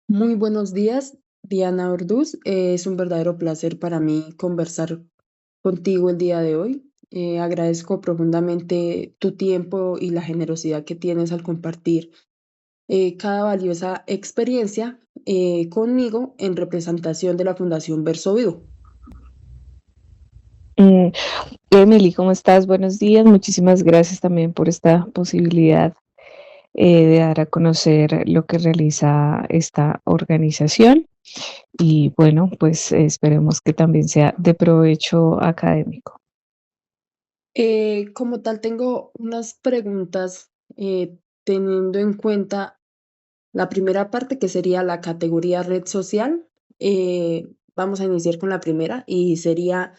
Muy buenos días, Diana Orduz. Es un verdadero placer para mí conversar contigo el día de hoy. Agradezco profundamente tu tiempo y la generosidad que tienes al compartir cada valiosa experiencia conmigo en representación de la Fundación Verso Vivo. Mm, Emily, ¿cómo estás? Buenos días. Muchísimas gracias también por esta posibilidad de dar a conocer lo que realiza esta organización. Y bueno, pues esperemos que también sea de provecho académico. Como tal, tengo unas preguntas teniendo en cuenta la primera parte que sería la categoría red social. Vamos a iniciar con la primera y sería,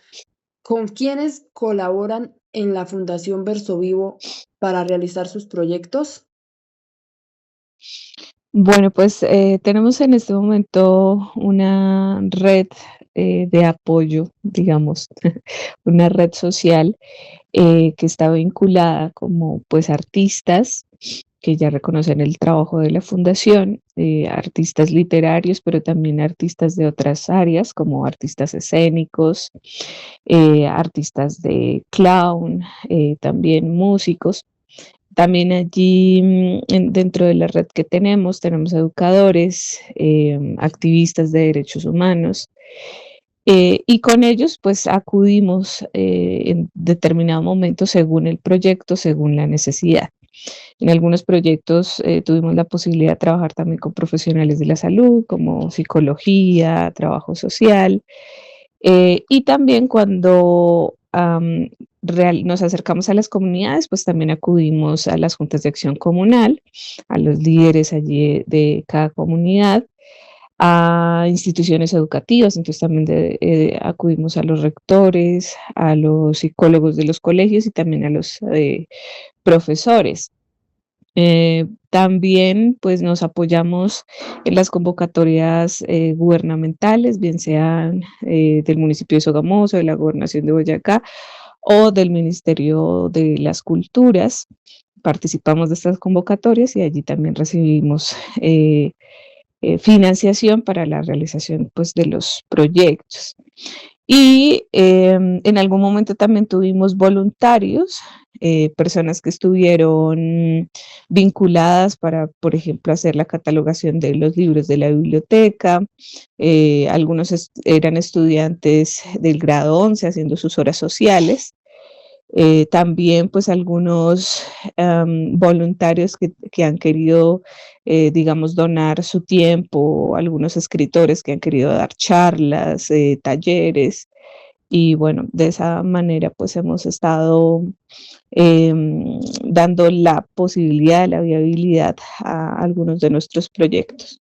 ¿con quiénes colaboran en la Fundación Verso Vivo para realizar sus proyectos? Bueno, pues tenemos en este momento una red de apoyo, digamos, una red social que está vinculada como pues artistas que ya reconocen el trabajo de la fundación, artistas literarios, pero también artistas de otras áreas como artistas escénicos, artistas de clown, también músicos. También allí dentro de la red que tenemos educadores, activistas de derechos humanos, y con ellos pues acudimos en determinado momento según el proyecto, según la necesidad. En algunos proyectos tuvimos la posibilidad de trabajar también con profesionales de la salud, como psicología, trabajo social, y también cuando nos acercamos a las comunidades, pues también acudimos a las juntas de acción comunal, a los líderes allí de cada comunidad, a instituciones educativas, entonces también acudimos a los rectores, a los psicólogos de los colegios y también a los profesores. También pues nos apoyamos en las convocatorias gubernamentales, bien sean del municipio de Sogamoso, de la gobernación de Boyacá o del Ministerio de las Culturas. Participamos de estas convocatorias y allí también recibimos financiación para la realización pues, de los proyectos. Y en algún momento también tuvimos voluntarios, personas que estuvieron vinculadas para, por ejemplo, hacer la catalogación de los libros de la biblioteca. Algunos eran estudiantes del grado 11 haciendo sus horas sociales. También pues algunos voluntarios que han querido, digamos, donar su tiempo, algunos escritores que han querido dar charlas, talleres, y bueno, de esa manera pues hemos estado dando la posibilidad, la viabilidad a algunos de nuestros proyectos.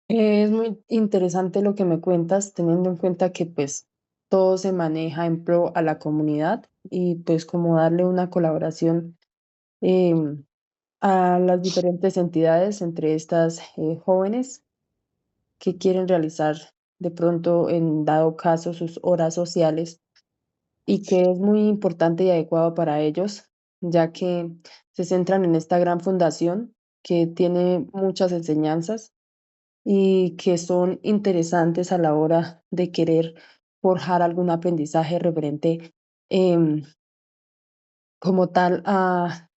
Es muy interesante lo que me cuentas, teniendo en cuenta que pues todo se maneja en pro a la comunidad y pues como darle una colaboración em, a las diferentes entidades, entre estas jóvenes que quieren realizar de pronto, en dado caso, sus horas sociales y que es muy importante y adecuado para ellos, ya que se centran en esta gran fundación que tiene muchas enseñanzas y que son interesantes a la hora de querer forjar algún aprendizaje referente em, como tal a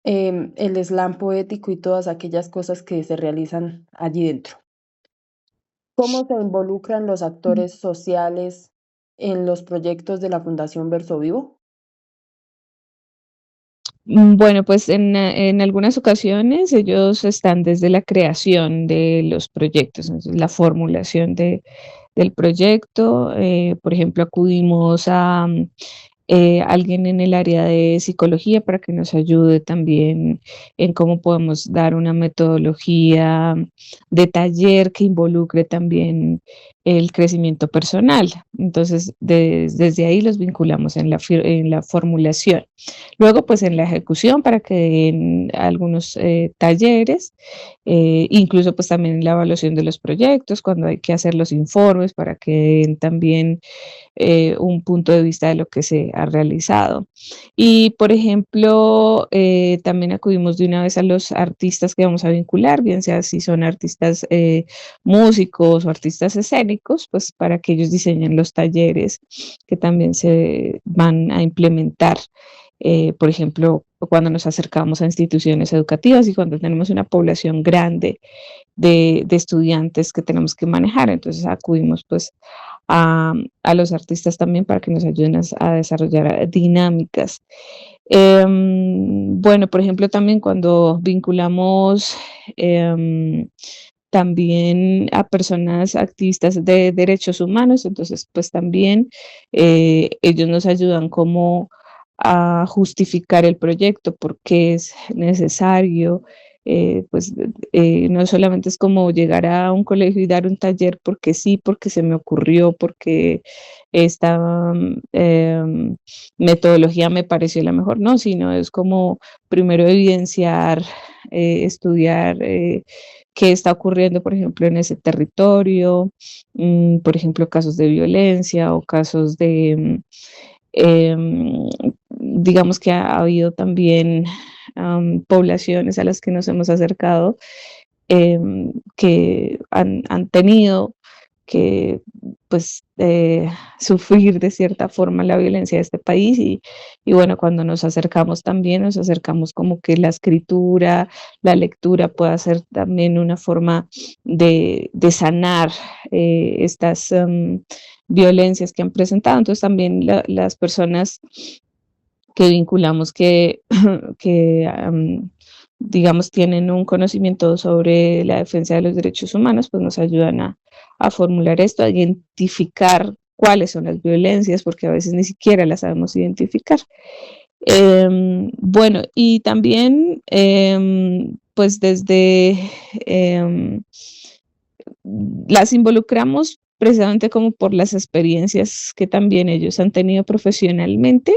el slam poético y todas aquellas cosas que se realizan allí dentro. ¿Cómo se involucran los actores sociales en los proyectos de la Fundación Verso Vivo? Bueno, pues en algunas ocasiones ellos están desde la creación de los proyectos, entonces, la formulación del proyecto. Por ejemplo, acudimos a alguien en el área de psicología para que nos ayude también en cómo podemos dar una metodología de taller que involucre también el crecimiento personal. Entonces, desde ahí los vinculamos en la formulación. Luego, pues en la ejecución para que den algunos talleres, incluso pues también en la evaluación de los proyectos, cuando hay que hacer los informes para que den también un punto de vista de lo que se ha realizado. Y, por ejemplo, también acudimos de una vez a los artistas que vamos a vincular, bien sea si son artistas músicos o artistas escénicos, pues para que ellos diseñen los talleres que también se van a implementar. Por ejemplo, cuando nos acercamos a instituciones educativas y cuando tenemos una población grande de estudiantes que tenemos que manejar. Entonces acudimos pues a los artistas también para que nos ayuden a desarrollar dinámicas. Bueno, por ejemplo, también cuando vinculamos también a personas activistas de derechos humanos, entonces pues también ellos nos ayudan como a justificar el proyecto, por qué es necesario, pues no solamente es como llegar a un colegio y dar un taller porque sí, porque se me ocurrió, porque esta metodología me pareció la mejor, no, sino es como primero evidenciar, estudiar qué está ocurriendo, por ejemplo, en ese territorio, por ejemplo, casos de violencia o casos de, digamos que ha habido también poblaciones a las que nos hemos acercado que han tenido que pues sufrir de cierta forma la violencia de este país y bueno, cuando nos acercamos también, nos acercamos como que la escritura, la lectura pueda ser también una forma de sanar estas violencias que han presentado. Entonces también las personas que vinculamos que digamos, tienen un conocimiento sobre la defensa de los derechos humanos, pues nos ayudan a formular esto, a identificar cuáles son las violencias, porque a veces ni siquiera las sabemos identificar. Bueno, y también, pues desde las involucramos precisamente como por las experiencias que también ellos han tenido profesionalmente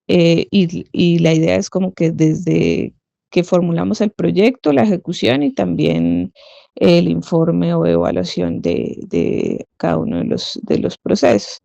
y la idea es como que desde que formulamos el proyecto, la ejecución y también el informe o evaluación de cada uno de los procesos.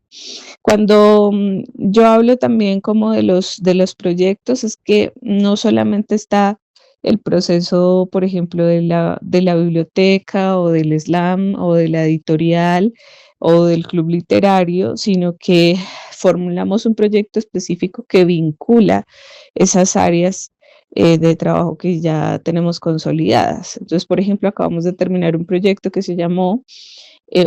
Cuando yo hablo también como de los proyectos, es que no solamente está el proceso, por ejemplo, de la biblioteca o del slam o de la editorial o del club literario, sino que formulamos un proyecto específico que vincula esas áreas de trabajo que ya tenemos consolidadas. Entonces, por ejemplo, acabamos de terminar un proyecto que se llamó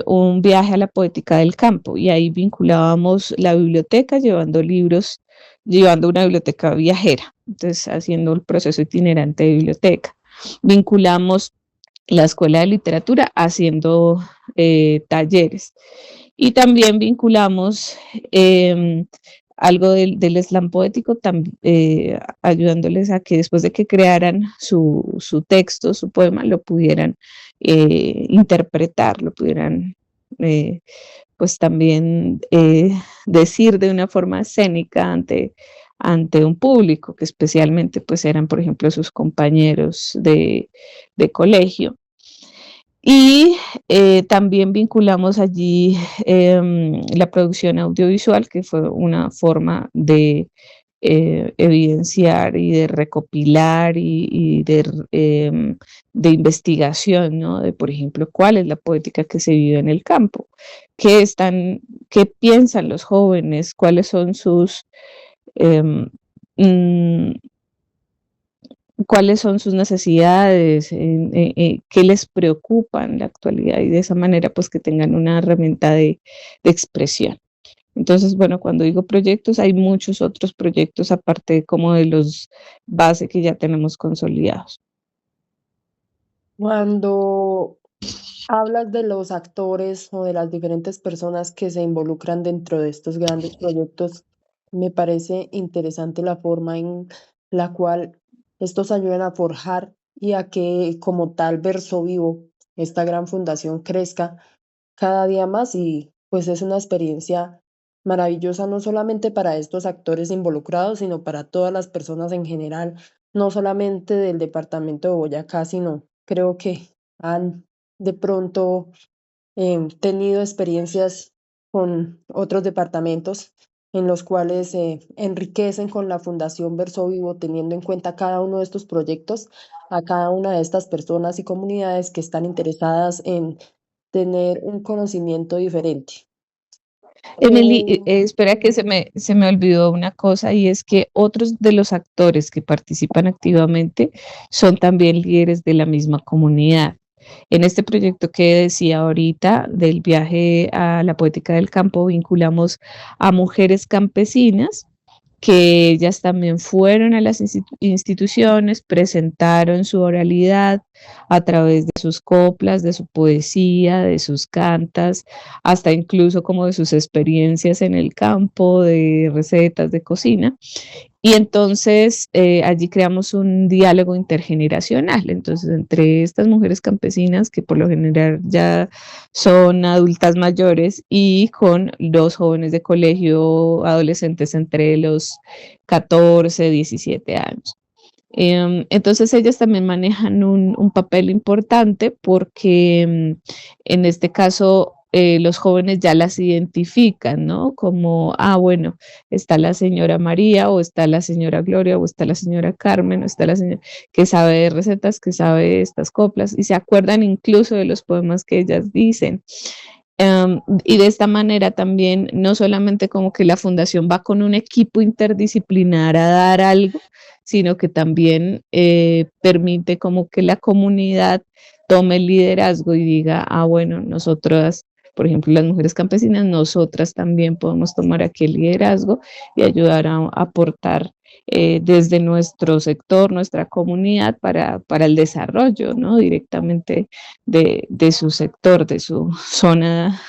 un viaje a la poética del campo y ahí vinculábamos la biblioteca llevando libros, llevando una biblioteca viajera, entonces haciendo el proceso itinerante de biblioteca. Vinculamos la escuela de literatura haciendo talleres y también vinculamos algo del slam poético, ayudándoles a que después de que crearan su texto, su poema, lo pudieran interpretar, lo pudieran pues también decir de una forma escénica ante un público, que especialmente pues eran, por ejemplo, sus compañeros de colegio. Y también vinculamos allí la producción audiovisual, que fue una forma de evidenciar y de recopilar y de investigación, ¿no? De, por ejemplo, cuál es la poética que se vive en el campo, qué piensan los jóvenes, cuáles son sus em, mm, cuáles son sus necesidades, qué les preocupa en la actualidad y de esa manera pues que tengan una herramienta de expresión. Entonces, bueno, cuando digo proyectos, hay muchos otros proyectos aparte como de los base que ya tenemos consolidados. Cuando hablas de los actores o de las diferentes personas que se involucran dentro de estos grandes proyectos, me parece interesante la forma en la cual estos ayudan a forjar y a que como tal Verso Vivo, esta gran fundación crezca cada día más y pues es una experiencia maravillosa no solamente para estos actores involucrados, sino para todas las personas en general, no solamente del departamento de Boyacá, sino creo que han de pronto tenido experiencias con otros departamentos en los cuales se enriquecen con la Fundación Verso Vivo, teniendo en cuenta cada uno de estos proyectos, a cada una de estas personas y comunidades que están interesadas en tener un conocimiento diferente. Emily, Eh, espera que se me olvidó una cosa y es que otros de los actores que participan activamente son también líderes de la misma comunidad. En este proyecto que decía ahorita del viaje a la poética del campo, vinculamos a mujeres campesinas que ellas también fueron a las instituciones, presentaron su oralidad a través de sus coplas, de su poesía, de sus cantas, hasta incluso como de sus experiencias en el campo, de recetas de cocina. Y entonces allí creamos un diálogo intergeneracional. Entonces, entre estas mujeres campesinas, que por lo general ya son adultas mayores, y con dos jóvenes de colegio, adolescentes entre los 14 17 años. Entonces ellas también manejan un papel importante porque en este caso los jóvenes ya las identifican, ¿no? Como, bueno, está la señora María o está la señora Gloria o está la señora Carmen o está la señora que sabe de recetas, que sabe de estas coplas y se acuerdan incluso de los poemas que ellas dicen. Y de esta manera también, no solamente como que la fundación va con un equipo interdisciplinar a dar algo, sino que también permite como que la comunidad tome el liderazgo y diga, bueno, nosotras, por ejemplo, las mujeres campesinas, nosotras también podemos tomar aquí el liderazgo y ayudar a aportar desde nuestro sector, nuestra comunidad para el desarrollo, ¿no? Directamente de su sector, de su zona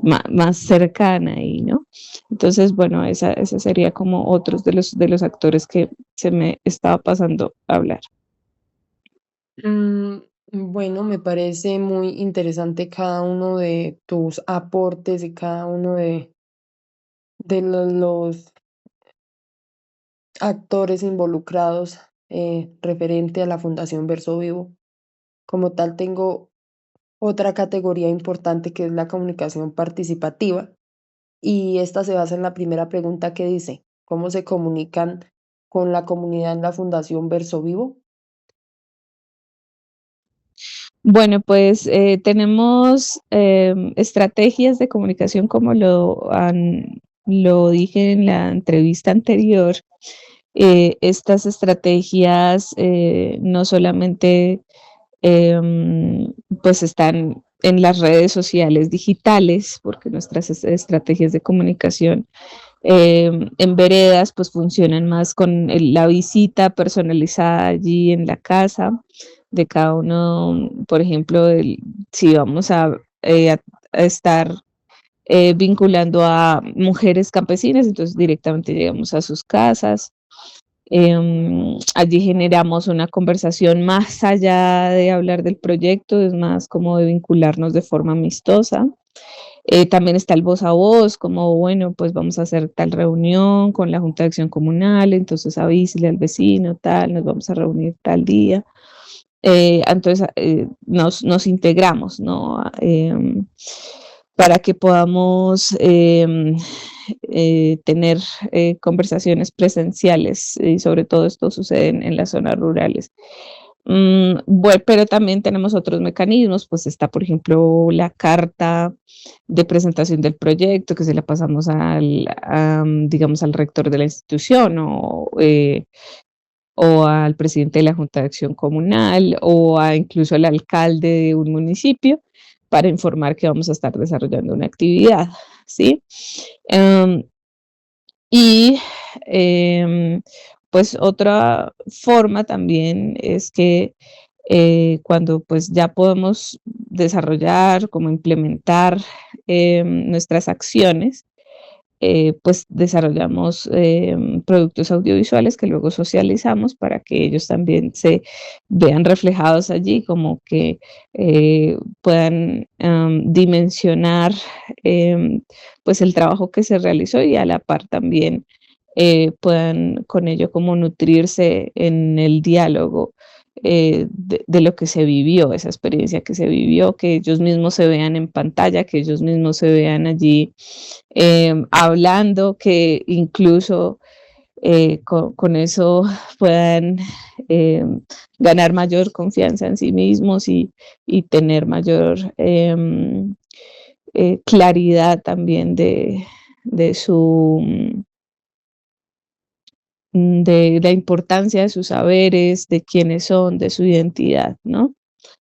más cercana ahí, ¿no? Entonces, bueno, esa sería como otros de los actores que se me estaba pasando a hablar. mm, bueno, me parece muy interesante cada uno de tus aportes y cada uno de los actores involucrados referente a la Fundación Verso Vivo. Como tal, tengo otra categoría importante que es la comunicación participativa y esta se basa en la primera pregunta que dice, ¿cómo se comunican con la comunidad en la Fundación Verso Vivo? Bueno, pues tenemos estrategias de comunicación como lo dije en la entrevista anterior. Estas estrategias no solamente pues están en las redes sociales digitales, porque nuestras estrategias de comunicación en veredas pues funcionan más con la visita personalizada allí en la casa de cada uno, por ejemplo, si vamos a estar vinculando a mujeres campesinas, entonces directamente llegamos a sus casas. Allí generamos una conversación más allá de hablar del proyecto, es más como de vincularnos de forma amistosa. También está el voz a voz, como bueno, pues vamos a hacer tal reunión con la Junta de Acción Comunal, entonces avísele al vecino, tal, nos vamos a reunir tal día. Entonces nos integramos, ¿no? Para que podamos tener conversaciones presenciales y sobre todo esto sucede en las zonas rurales. Bueno, pero también tenemos otros mecanismos, pues está, por ejemplo, la carta de presentación del proyecto que se la pasamos digamos, al rector de la institución o al presidente de la Junta de Acción Comunal o incluso al alcalde de un municipio para informar que vamos a estar desarrollando una actividad, ¿sí? Um, y pues otra forma también es que cuando pues ya podemos desarrollar, como implementar nuestras acciones, pues desarrollamos productos audiovisuales que luego socializamos para que ellos también se vean reflejados allí, como que puedan dimensionar pues el trabajo que se realizó y a la par también puedan con ello como nutrirse en el diálogo de lo que se vivió, esa experiencia que se vivió, que ellos mismos se vean en pantalla, que ellos mismos se vean allí hablando, que incluso con eso puedan eh, ganar mayor confianza en sí mismos y tener mayor claridad también de su de la importancia de sus saberes, de quiénes son, de su identidad, ¿no?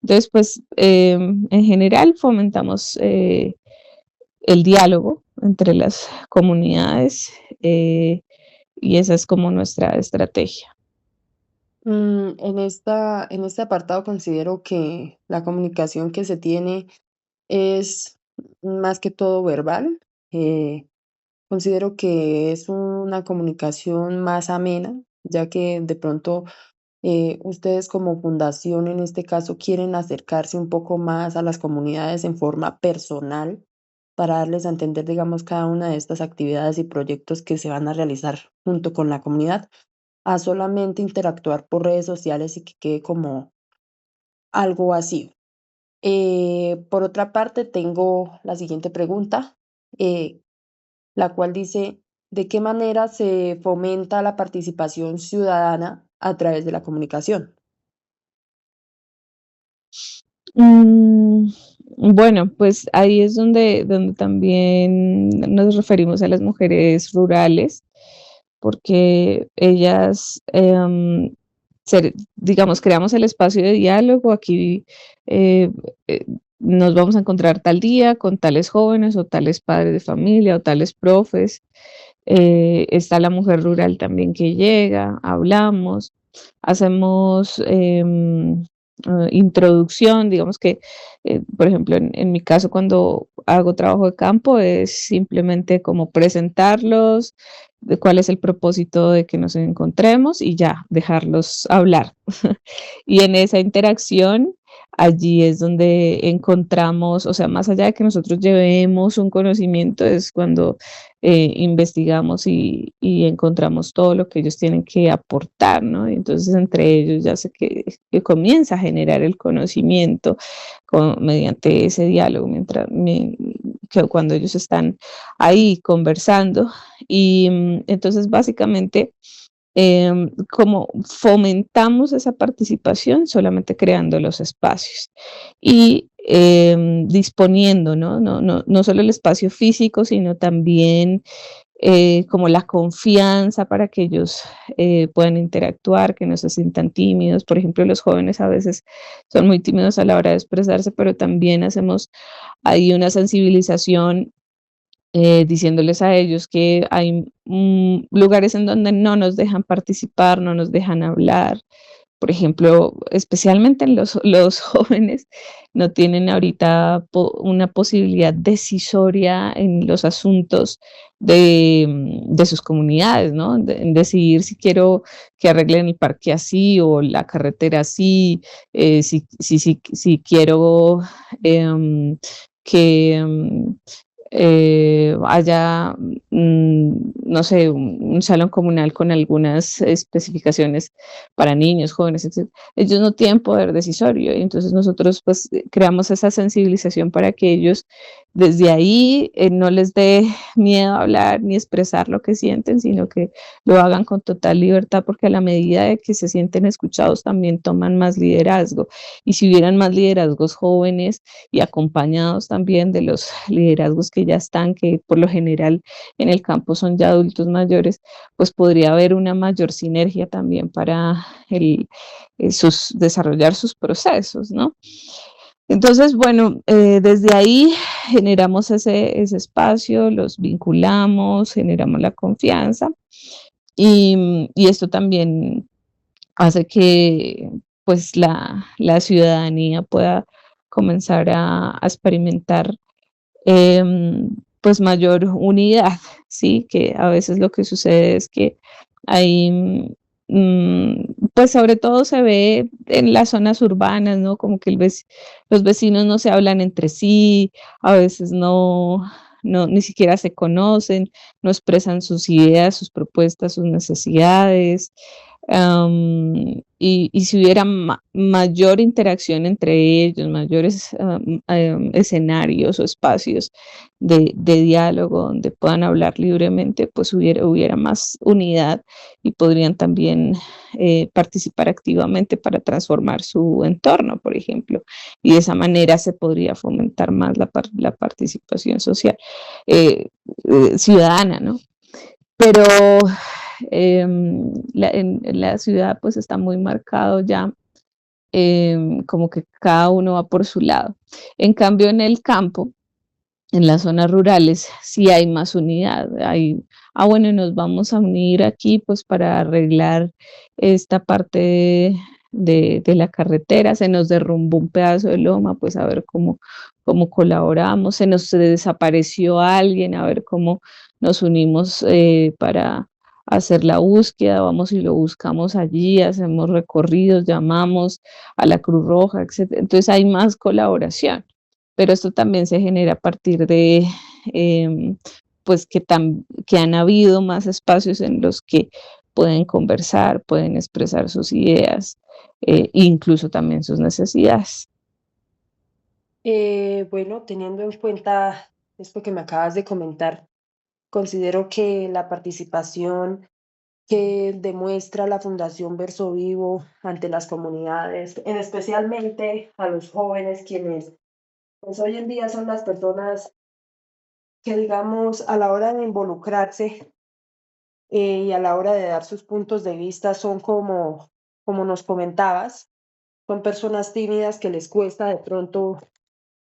Entonces, pues, en general fomentamos el diálogo entre las comunidades, y esa es como nuestra estrategia. En este apartado considero que la comunicación que se tiene es más que todo verbal. eh, Considero que es una comunicación más amena, ya que de pronto ustedes como fundación en este caso quieren acercarse un poco más a las comunidades en forma personal para darles a entender, digamos, cada una de estas actividades y proyectos que se van a realizar junto con la comunidad, a solamente interactuar por redes sociales y que quede como algo vacío. Por otra parte, tengo la siguiente pregunta. eh, la cual dice, ¿de qué manera se fomenta la participación ciudadana a través de la comunicación? Mm, bueno, pues ahí es donde también nos referimos a las mujeres rurales, porque ellas, digamos, creamos el espacio de diálogo, aquí eh, nos vamos a encontrar tal día con tales jóvenes o tales padres de familia o tales profes. Está la mujer rural también que llega, hablamos, hacemos introducción, digamos que, por ejemplo, en mi caso cuando hago trabajo de campo es simplemente como presentarlos, de cuál es el propósito de que nos encontremos y ya, dejarlos hablar. Y en esa interacción, allí es donde encontramos, o sea, más allá de que nosotros llevemos un conocimiento, es cuando investigamos y encontramos todo lo que ellos tienen que aportar, ¿no? Y entonces entre ellos ya sé que comienza a generar el conocimiento mediante ese diálogo, que cuando ellos están ahí conversando. Y entonces básicamente como fomentamos esa participación solamente creando los espacios y disponiendo, ¿no? No solo el espacio físico, sino también como la confianza para que ellos puedan interactuar, que no se sientan tímidos. Por ejemplo, los jóvenes a veces son muy tímidos a la hora de expresarse, pero también hacemos ahí una sensibilización diciéndoles a ellos que hay lugares en donde no nos dejan participar, no nos dejan hablar. Por ejemplo, especialmente los jóvenes no tienen ahorita una posibilidad decisoria en los asuntos de sus comunidades, ¿no? En decidir si quiero que arreglen el parque así o la carretera así, si quiero em, que haya, no sé, un salón comunal con algunas especificaciones para niños, jóvenes, etc. Ellos no tienen poder decisorio, y entonces nosotros pues creamos esa sensibilización para que ellos desde ahí no les dé miedo hablar ni expresar lo que sienten, sino que lo hagan con total libertad, porque a la medida de que se sienten escuchados también toman más liderazgo. Y si hubieran más liderazgos jóvenes y acompañados también de los liderazgos que ya están, que por lo general en el campo son ya adultos mayores, pues podría haber una mayor sinergia también para desarrollar sus procesos, ¿no? Entonces, bueno, desde ahí generamos ese espacio, los vinculamos, generamos la confianza y esto también hace que pues la ciudadanía pueda comenzar a experimentar pues mayor unidad, ¿sí? Que a veces lo que sucede es que hay, pues sobre todo se ve en las zonas urbanas, ¿no? Como que los vecinos no se hablan entre sí, a veces ni siquiera se conocen, no expresan sus ideas, sus propuestas, sus necesidades. Y si hubiera mayor interacción entre ellos, mayores escenarios o espacios de diálogo donde puedan hablar libremente, pues hubiera más unidad y podrían también participar activamente para transformar su entorno, por ejemplo, y de esa manera se podría fomentar más la participación social ciudadana, ¿no? Pero en la ciudad pues está muy marcado ya, como que cada uno va por su lado. En cambio, en el campo, en las zonas rurales, sí hay más unidad. Bueno, nos vamos a unir aquí pues para arreglar esta parte de la carretera, se nos derrumbó un pedazo de loma, pues a ver cómo colaboramos, se nos desapareció alguien, a ver cómo nos unimos para hacer la búsqueda, vamos y lo buscamos allí, hacemos recorridos, llamamos a la Cruz Roja, etcétera. Entonces hay más colaboración, pero esto también se genera a partir de, pues, que han habido más espacios en los que pueden conversar, pueden expresar sus ideas, incluso también sus necesidades. Bueno, teniendo en cuenta esto que me acabas de comentar, considero que la participación que demuestra la Fundación Verso Vivo ante las comunidades, en especialmente a los jóvenes, quienes pues hoy en día son las personas que, digamos, a la hora de involucrarse y a la hora de dar sus puntos de vista son como nos comentabas, son personas tímidas que les cuesta de pronto,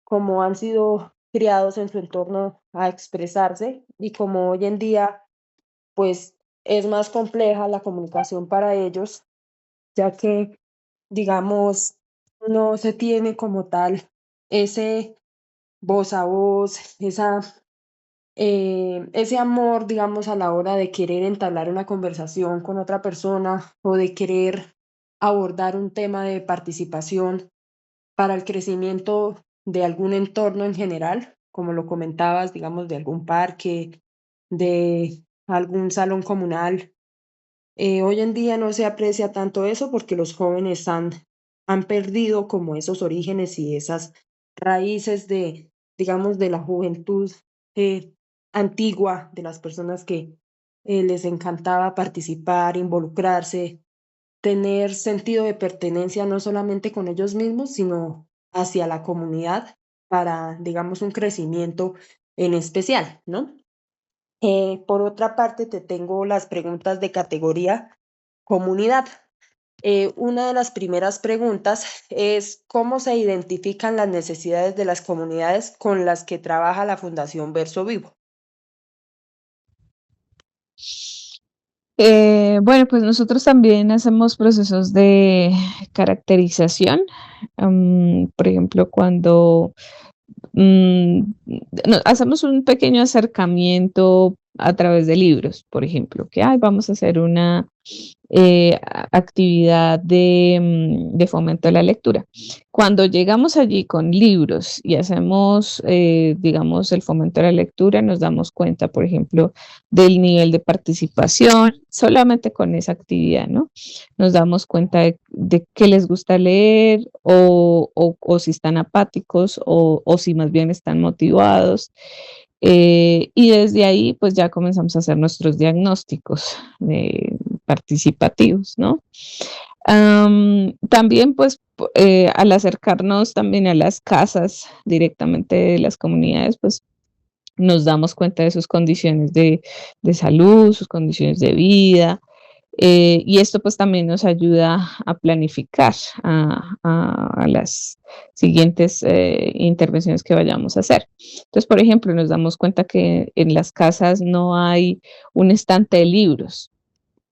como han sido criados en su entorno, a expresarse, y como hoy en día pues es más compleja la comunicación para ellos, ya que, digamos, no se tiene como tal ese voz a voz, ese amor, digamos, a la hora de querer entablar una conversación con otra persona o de querer abordar un tema de participación para el crecimiento de algún entorno en general, como lo comentabas, digamos, de algún parque, de algún salón comunal. Hoy en día no se aprecia tanto eso porque los jóvenes han perdido como esos orígenes y esas raíces de, digamos, de la juventud eh, antigua, de las personas que les encantaba participar, involucrarse, tener sentido de pertenencia no solamente con ellos mismos, sino hacia la comunidad para, digamos, un crecimiento en especial, ¿no? Por otra parte, te tengo las preguntas de categoría comunidad. Una de las primeras preguntas es cómo se identifican las necesidades de las comunidades con las que trabaja la Fundación Verso Vivo. Bueno, pues nosotros también hacemos procesos de caracterización. Por ejemplo, cuando Mm, hacemos un pequeño acercamiento a través de libros, por ejemplo, que vamos a hacer una actividad de fomento de la lectura. Cuando llegamos allí con libros y hacemos, digamos, el fomento de la lectura, nos damos cuenta, por ejemplo, del nivel de participación, solamente con esa actividad, ¿no? Nos damos cuenta de qué les gusta leer o si están apáticos o si más bien están motivados. Y desde ahí, pues ya comenzamos a hacer nuestros diagnósticos participativos, ¿no? También, pues, al acercarnos también a las casas directamente de las comunidades, pues nos damos cuenta de sus condiciones de salud, sus condiciones de vida, y esto pues también nos ayuda a planificar a las siguientes intervenciones que vayamos a hacer. Entonces, por ejemplo, nos damos cuenta que en las casas no hay un estante de libros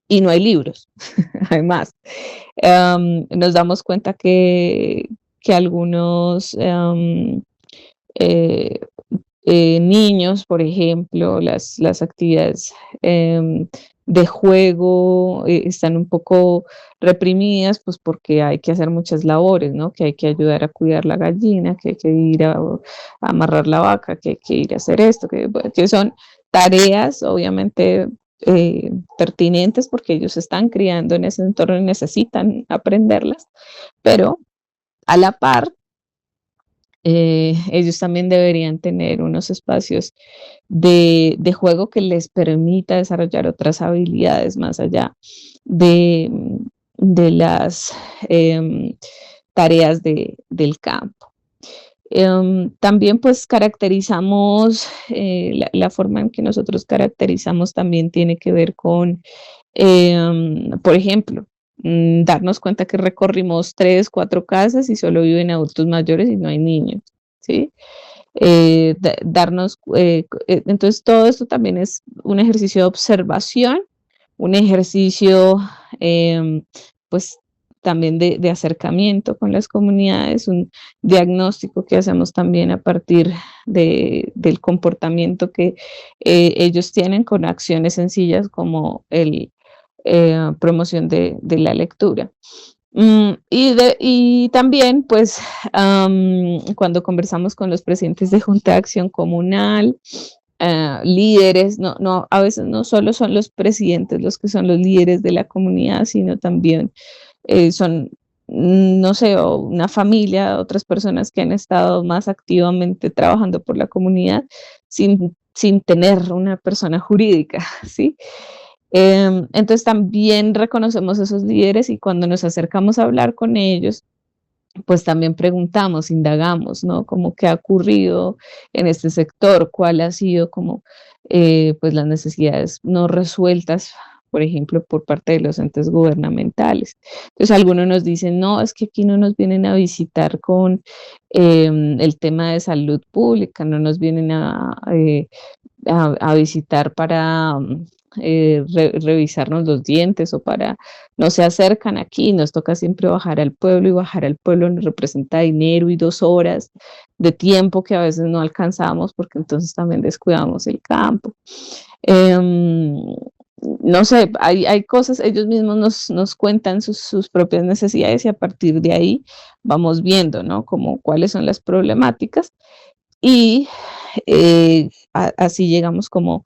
y no hay libros, además. Nos damos cuenta que algunos eh, niños, por ejemplo, las actividades de juego están un poco reprimidas, pues porque hay que hacer muchas labores, ¿no? Que hay que ayudar a cuidar la gallina, que hay que ir a amarrar la vaca, que hay que ir a hacer esto, que son tareas, obviamente, pertinentes porque ellos se están criando en ese entorno y necesitan aprenderlas, pero a la par, ellos también deberían tener unos espacios de juego que les permita desarrollar otras habilidades más allá de, de las tareas del campo. También pues caracterizamos, la forma en que nosotros caracterizamos también tiene que ver con, por ejemplo, darnos cuenta que recorrimos 3, 4 casas y solo viven adultos mayores y no hay niños, ¿sí? Darnos, entonces todo esto también es un ejercicio de observación, un ejercicio, pues también de acercamiento con las comunidades, un diagnóstico que hacemos también a partir del comportamiento que ellos tienen con acciones sencillas como el promoción de la lectura. Y también, pues, cuando conversamos con los presidentes de Junta de Acción Comunal, líderes, a veces no solo son los presidentes los que son los líderes de la comunidad, sino también son, no sé, o una familia, otras personas que han estado más activamente trabajando por la comunidad sin tener una persona jurídica, ¿sí? Entonces también reconocemos esos líderes y cuando nos acercamos a hablar con ellos, pues también preguntamos, indagamos, ¿no? Como qué ha ocurrido en este sector, cuál ha sido como pues las necesidades no resueltas, por ejemplo, por parte de los entes gubernamentales. Entonces algunos nos dicen, no, es que aquí no nos vienen a visitar con el tema de salud pública, no nos vienen a visitar para revisarnos los dientes o para, no se acercan aquí, nos toca siempre bajar al pueblo y bajar al pueblo nos representa dinero y 2 horas de tiempo que a veces no alcanzamos porque entonces también descuidamos el campo. No sé, hay cosas, ellos mismos nos cuentan sus propias necesidades y a partir de ahí vamos viendo, ¿no? Como cuáles son las problemáticas y así llegamos como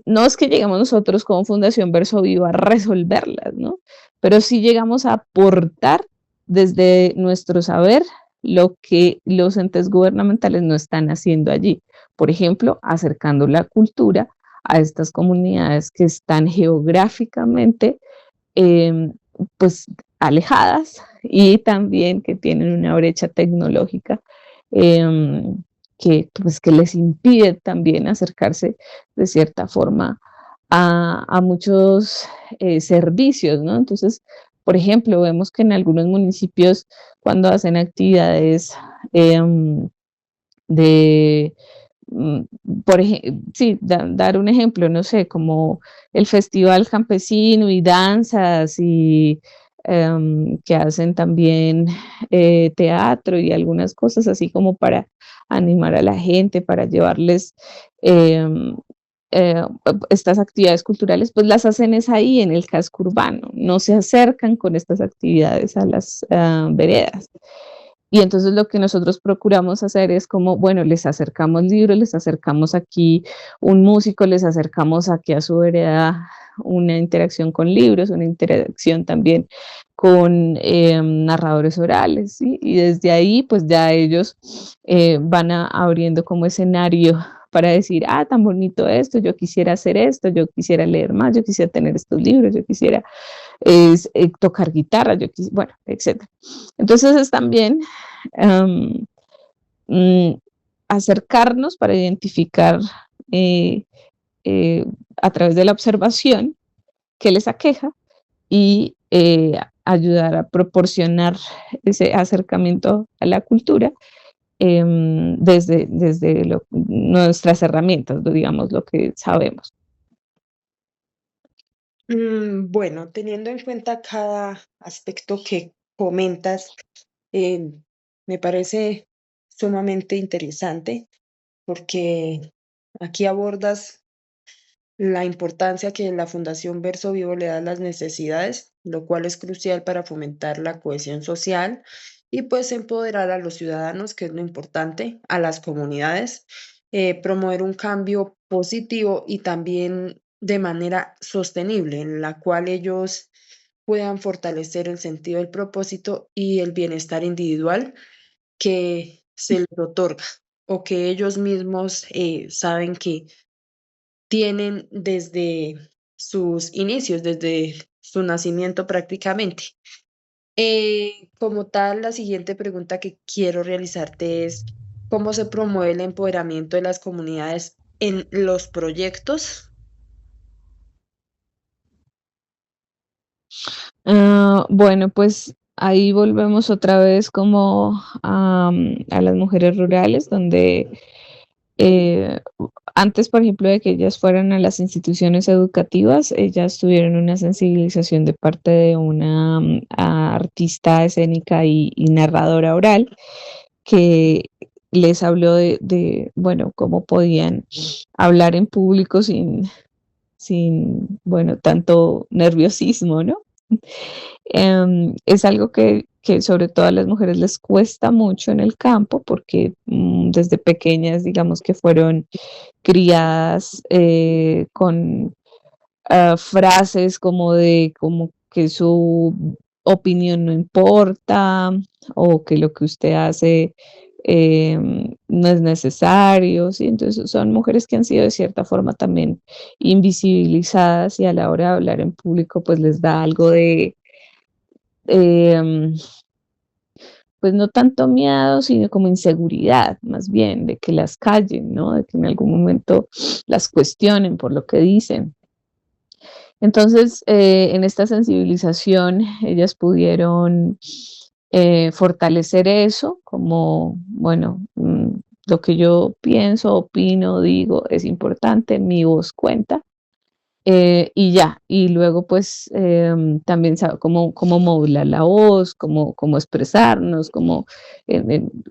no es que lleguemos nosotros como Fundación Verso Vivo a resolverlas, ¿no? Pero sí llegamos a aportar desde nuestro saber lo que los entes gubernamentales no están haciendo allí. Por ejemplo, acercando la cultura a estas comunidades que están geográficamente eh, pues alejadas y también que tienen una brecha tecnológica eh, que les impide también acercarse de cierta forma a muchos servicios, ¿no? Entonces, por ejemplo, vemos que en algunos municipios cuando hacen actividades eh, de mm, sí, dar un ejemplo, no sé, como el Festival Campesino y danzas y que hacen también teatro y algunas cosas así como para animar a la gente, para llevarles em, eh, estas actividades culturales, pues las hacen es ahí en el casco urbano, no se acercan con estas actividades a las veredas. Y entonces lo que nosotros procuramos hacer es como, bueno, les acercamos libros, les acercamos aquí un músico, les acercamos aquí a su vereda una interacción con libros, una interacción también con narradores orales, ¿sí? Y desde ahí, pues ya ellos van abriendo como escenario para decir, ah, tan bonito esto, yo quisiera hacer esto, yo quisiera leer más, yo quisiera tener estos libros, yo quisiera tocar guitarra, bueno, etcétera. Entonces es también um, mm, acercarnos para identificar eh, eh, a través de la observación qué les aqueja y ayudar a proporcionar ese acercamiento a la cultura desde nuestras herramientas, digamos, lo que sabemos. Bueno, teniendo en cuenta cada aspecto que comentas, eh, me parece sumamente interesante porque aquí abordas la importancia que la Fundación Verso Vivo le da a las necesidades, lo cual es crucial para fomentar la cohesión social y pues empoderar a los ciudadanos, que es lo importante, a las comunidades, promover un cambio positivo y también de manera sostenible, en la cual ellos puedan fortalecer el sentido del propósito y el bienestar individual que se les otorga o que ellos mismos saben que tienen desde sus inicios, desde su nacimiento prácticamente. Como tal, la siguiente pregunta que quiero realizarte es, ¿cómo se promueve el empoderamiento de las comunidades en los proyectos? Bueno, pues ahí volvemos otra vez como a las mujeres rurales, donde eh, antes, por ejemplo, de que ellas fueran a las instituciones educativas, ellas tuvieron una sensibilización de parte de una artista escénica y narradora oral que les habló bueno, cómo podían hablar en público sin, bueno, tanto nerviosismo, ¿no? Es algo que sobre todo a las mujeres les cuesta mucho en el campo porque desde pequeñas, digamos que fueron criadas con frases como que su opinión no importa o que lo que usted hace no es necesario, ¿sí? Entonces son mujeres que han sido de cierta forma también invisibilizadas y a la hora de hablar en público pues les da algo de, em, pues no tanto miedo, sino como inseguridad, más bien, de que las callen, ¿no? De que en algún momento las cuestionen por lo que dicen. Entonces, en esta sensibilización, ellas pudieron fortalecer eso, como, bueno, lo que yo pienso, opino, digo, es importante, mi voz cuenta. Y ya, y luego pues también cómo modular la voz, cómo expresarnos, cómo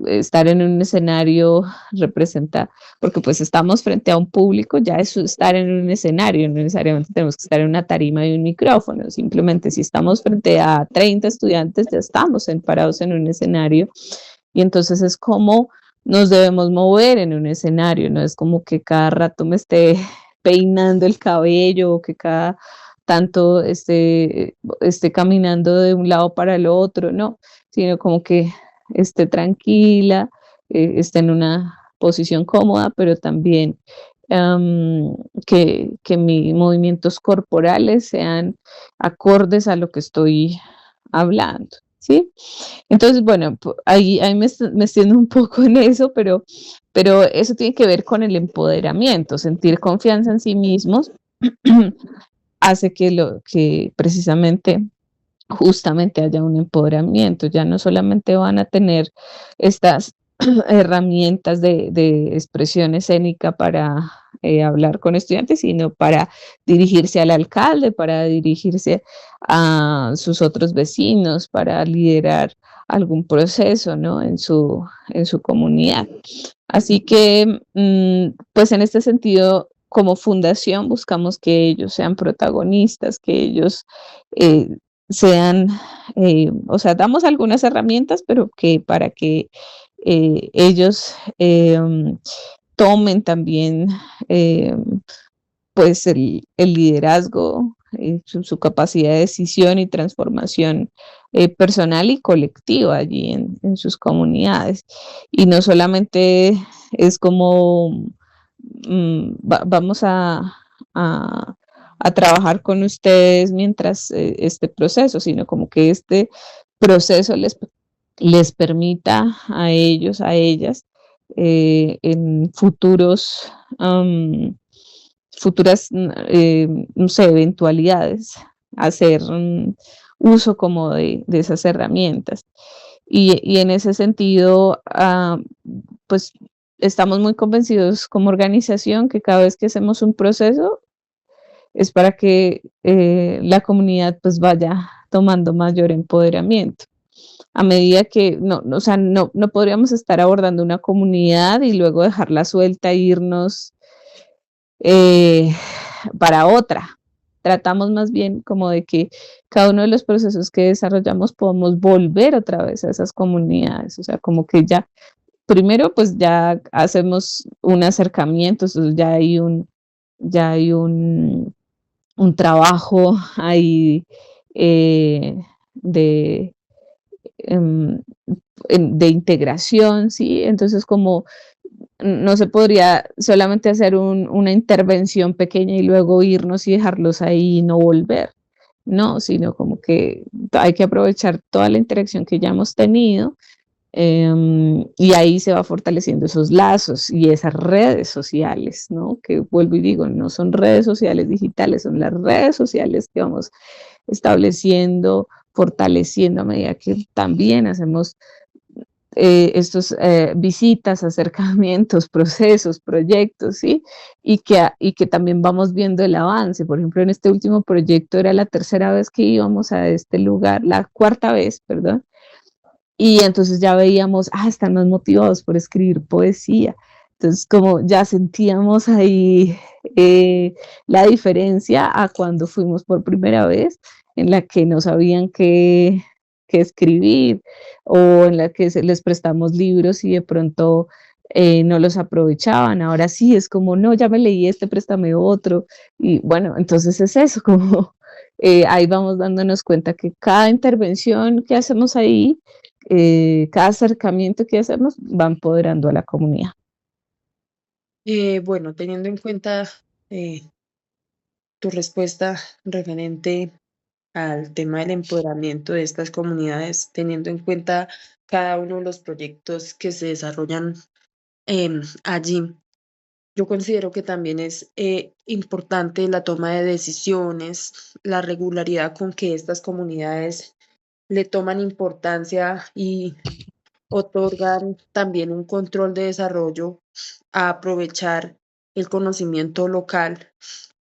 estar en un escenario representa, porque pues estamos frente a un público, ya es estar en un escenario, no necesariamente tenemos que estar en una tarima y un micrófono, simplemente si estamos frente a 30 estudiantes, ya estamos parados en un escenario, y entonces es como nos debemos mover en un escenario, no es como que cada rato me esté peinando el cabello o que cada tanto esté caminando de un lado para el otro, no, sino como que esté tranquila, esté en una posición cómoda, pero también que mis movimientos corporales sean acordes a lo que estoy hablando, ¿sí? Entonces, bueno, ahí me extiendo un poco en eso, pero eso tiene que ver con el empoderamiento, sentir confianza en sí mismos hace que precisamente justamente haya un empoderamiento, ya no solamente van a tener estas herramientas de expresión escénica para hablar con estudiantes, sino para dirigirse al alcalde, para dirigirse a sus otros vecinos, para liderar algún proceso, ¿no? En su comunidad. Así que, pues en este sentido, como fundación buscamos que ellos sean protagonistas, que ellos eh, sean, o sea, damos algunas herramientas, pero que para que ellos tomen también eh, pues el liderazgo, su capacidad de decisión y transformación personal y colectiva allí en sus comunidades. Y no solamente es como vamos a, a trabajar con ustedes mientras este proceso, sino como que este proceso les permita a ellos, a ellas, en futuras, no sé, eventualidades, hacer uso como de esas herramientas. Y en ese sentido, pues estamos muy convencidos como organización que cada vez que hacemos un proceso es para que la comunidad pues vaya tomando mayor empoderamiento. A medida que, o sea, no podríamos estar abordando una comunidad y luego dejarla suelta e irnos eh, para otra. Tratamos más bien como de que cada uno de los procesos que desarrollamos podamos volver otra vez a esas comunidades, o sea, como que ya, primero pues ya hacemos un acercamiento, ya hay un un trabajo ahí de, em, de integración, ¿sí? Entonces, como no se podría solamente hacer una intervención pequeña y luego irnos y dejarlos ahí y no volver, no, sino como que hay que aprovechar toda la interacción que ya hemos tenido, y ahí se va fortaleciendo esos lazos y esas redes sociales, ¿no? Que vuelvo y digo, no son redes sociales digitales, son las redes sociales que vamos estableciendo, fortaleciendo a medida que también hacemos estos visitas, acercamientos, procesos, proyectos, ¿sí? Y que también vamos viendo el avance. Por ejemplo, en este último proyecto era la tercera vez que íbamos a este lugar, la cuarta vez, perdón, y entonces ya veíamos, están más motivados por escribir poesía. Entonces, como ya sentíamos ahí la diferencia a cuando fuimos por primera vez, en la que no sabían qué escribir o en la que les prestamos libros y de pronto no los aprovechaban. Ahora sí es como, no, ya me leí este, préstame otro. Y bueno, entonces es eso, como ahí vamos dándonos cuenta que cada intervención que hacemos ahí, cada acercamiento que hacemos va empoderando a la comunidad. Bueno, teniendo en cuenta tu respuesta referente al tema del empoderamiento de estas comunidades, teniendo en cuenta cada uno de los proyectos que se desarrollan allí. Yo considero que también es importante la toma de decisiones, la regularidad con que estas comunidades le toman importancia y otorgan también un control de desarrollo a aprovechar el conocimiento local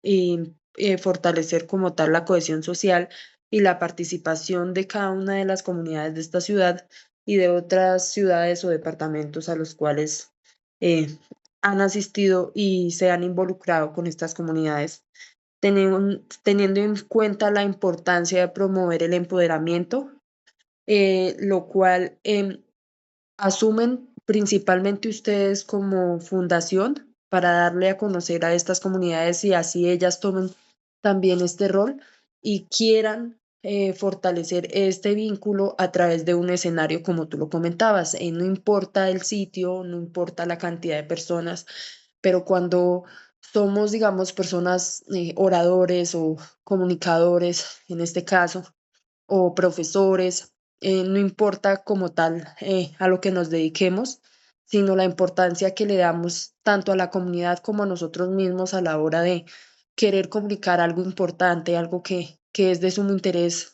y fortalecer como tal la cohesión social y la participación de cada una de las comunidades de esta ciudad y de otras ciudades o departamentos a los cuales eh, han asistido y se han involucrado con estas comunidades, teniendo en cuenta la importancia de promover el empoderamiento, lo cual asumen principalmente ustedes como fundación para darle a conocer a estas comunidades y así ellas tomen también este rol y quieran fortalecer este vínculo a través de un escenario como tú lo comentabas. No importa el sitio, no importa la cantidad de personas, pero cuando somos, digamos, personas, oradores o comunicadores, en este caso, o profesores, no importa como tal a lo que nos dediquemos, sino la importancia que le damos tanto a la comunidad como a nosotros mismos a la hora de querer comunicar algo importante, algo que es de sumo interés.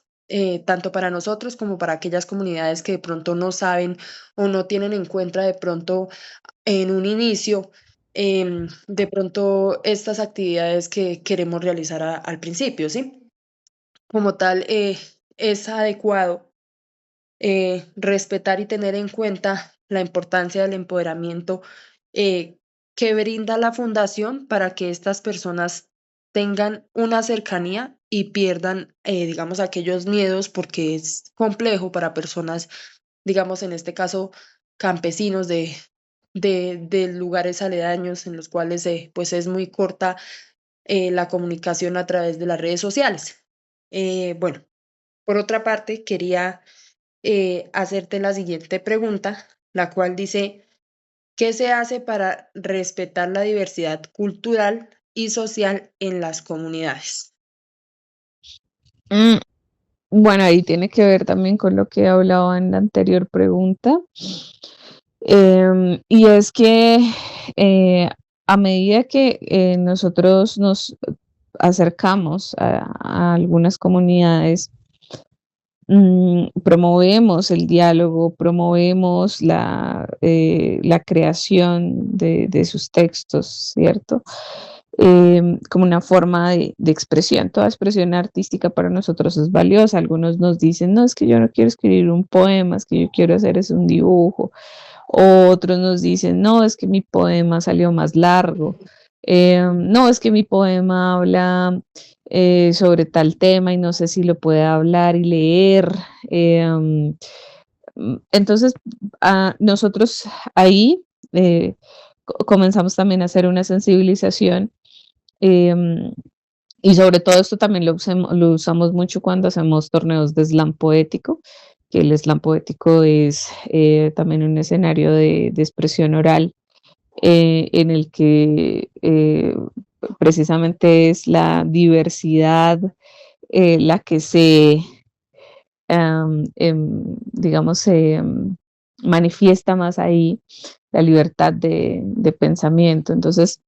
Tanto para nosotros como para aquellas comunidades que de pronto no saben o no tienen en cuenta de pronto en un inicio, de pronto estas actividades que queremos realizar al principio, ¿sí? Como tal, es adecuado respetar y tener en cuenta la importancia del empoderamiento eh, que brinda la fundación para que estas personas tengan una cercanía y pierdan, digamos, aquellos miedos, porque es complejo para personas, digamos, en este caso, campesinos de lugares aledaños en los cuales pues es muy corta la comunicación a través de las redes sociales. Bueno, por otra parte, quería hacerte la siguiente pregunta, la cual dice, ¿qué se hace para respetar la diversidad cultural y social en las comunidades? Mm, bueno, ahí tiene que ver también con lo que hablaba en la anterior pregunta. Y es que a medida que nosotros nos acercamos a algunas comunidades, promovemos el diálogo, promovemos la creación de sus textos, ¿cierto? Como una forma de expresión. Toda expresión artística para nosotros es valiosa. Algunos nos dicen, no, es que yo no quiero escribir un poema, es que yo quiero hacer es un dibujo. Otros nos dicen, no, es que mi poema salió más largo. No, es que mi poema habla sobre tal tema y no sé si lo puede hablar y leer. Em, entonces, nosotros ahí comenzamos también a hacer una sensibilización, em, Y sobre todo esto también lo usamos mucho cuando hacemos torneos de slam poético, que el slam poético es también un escenario de expresión oral en el que precisamente es la diversidad la que digamos, se manifiesta más ahí la libertad de pensamiento. Entonces,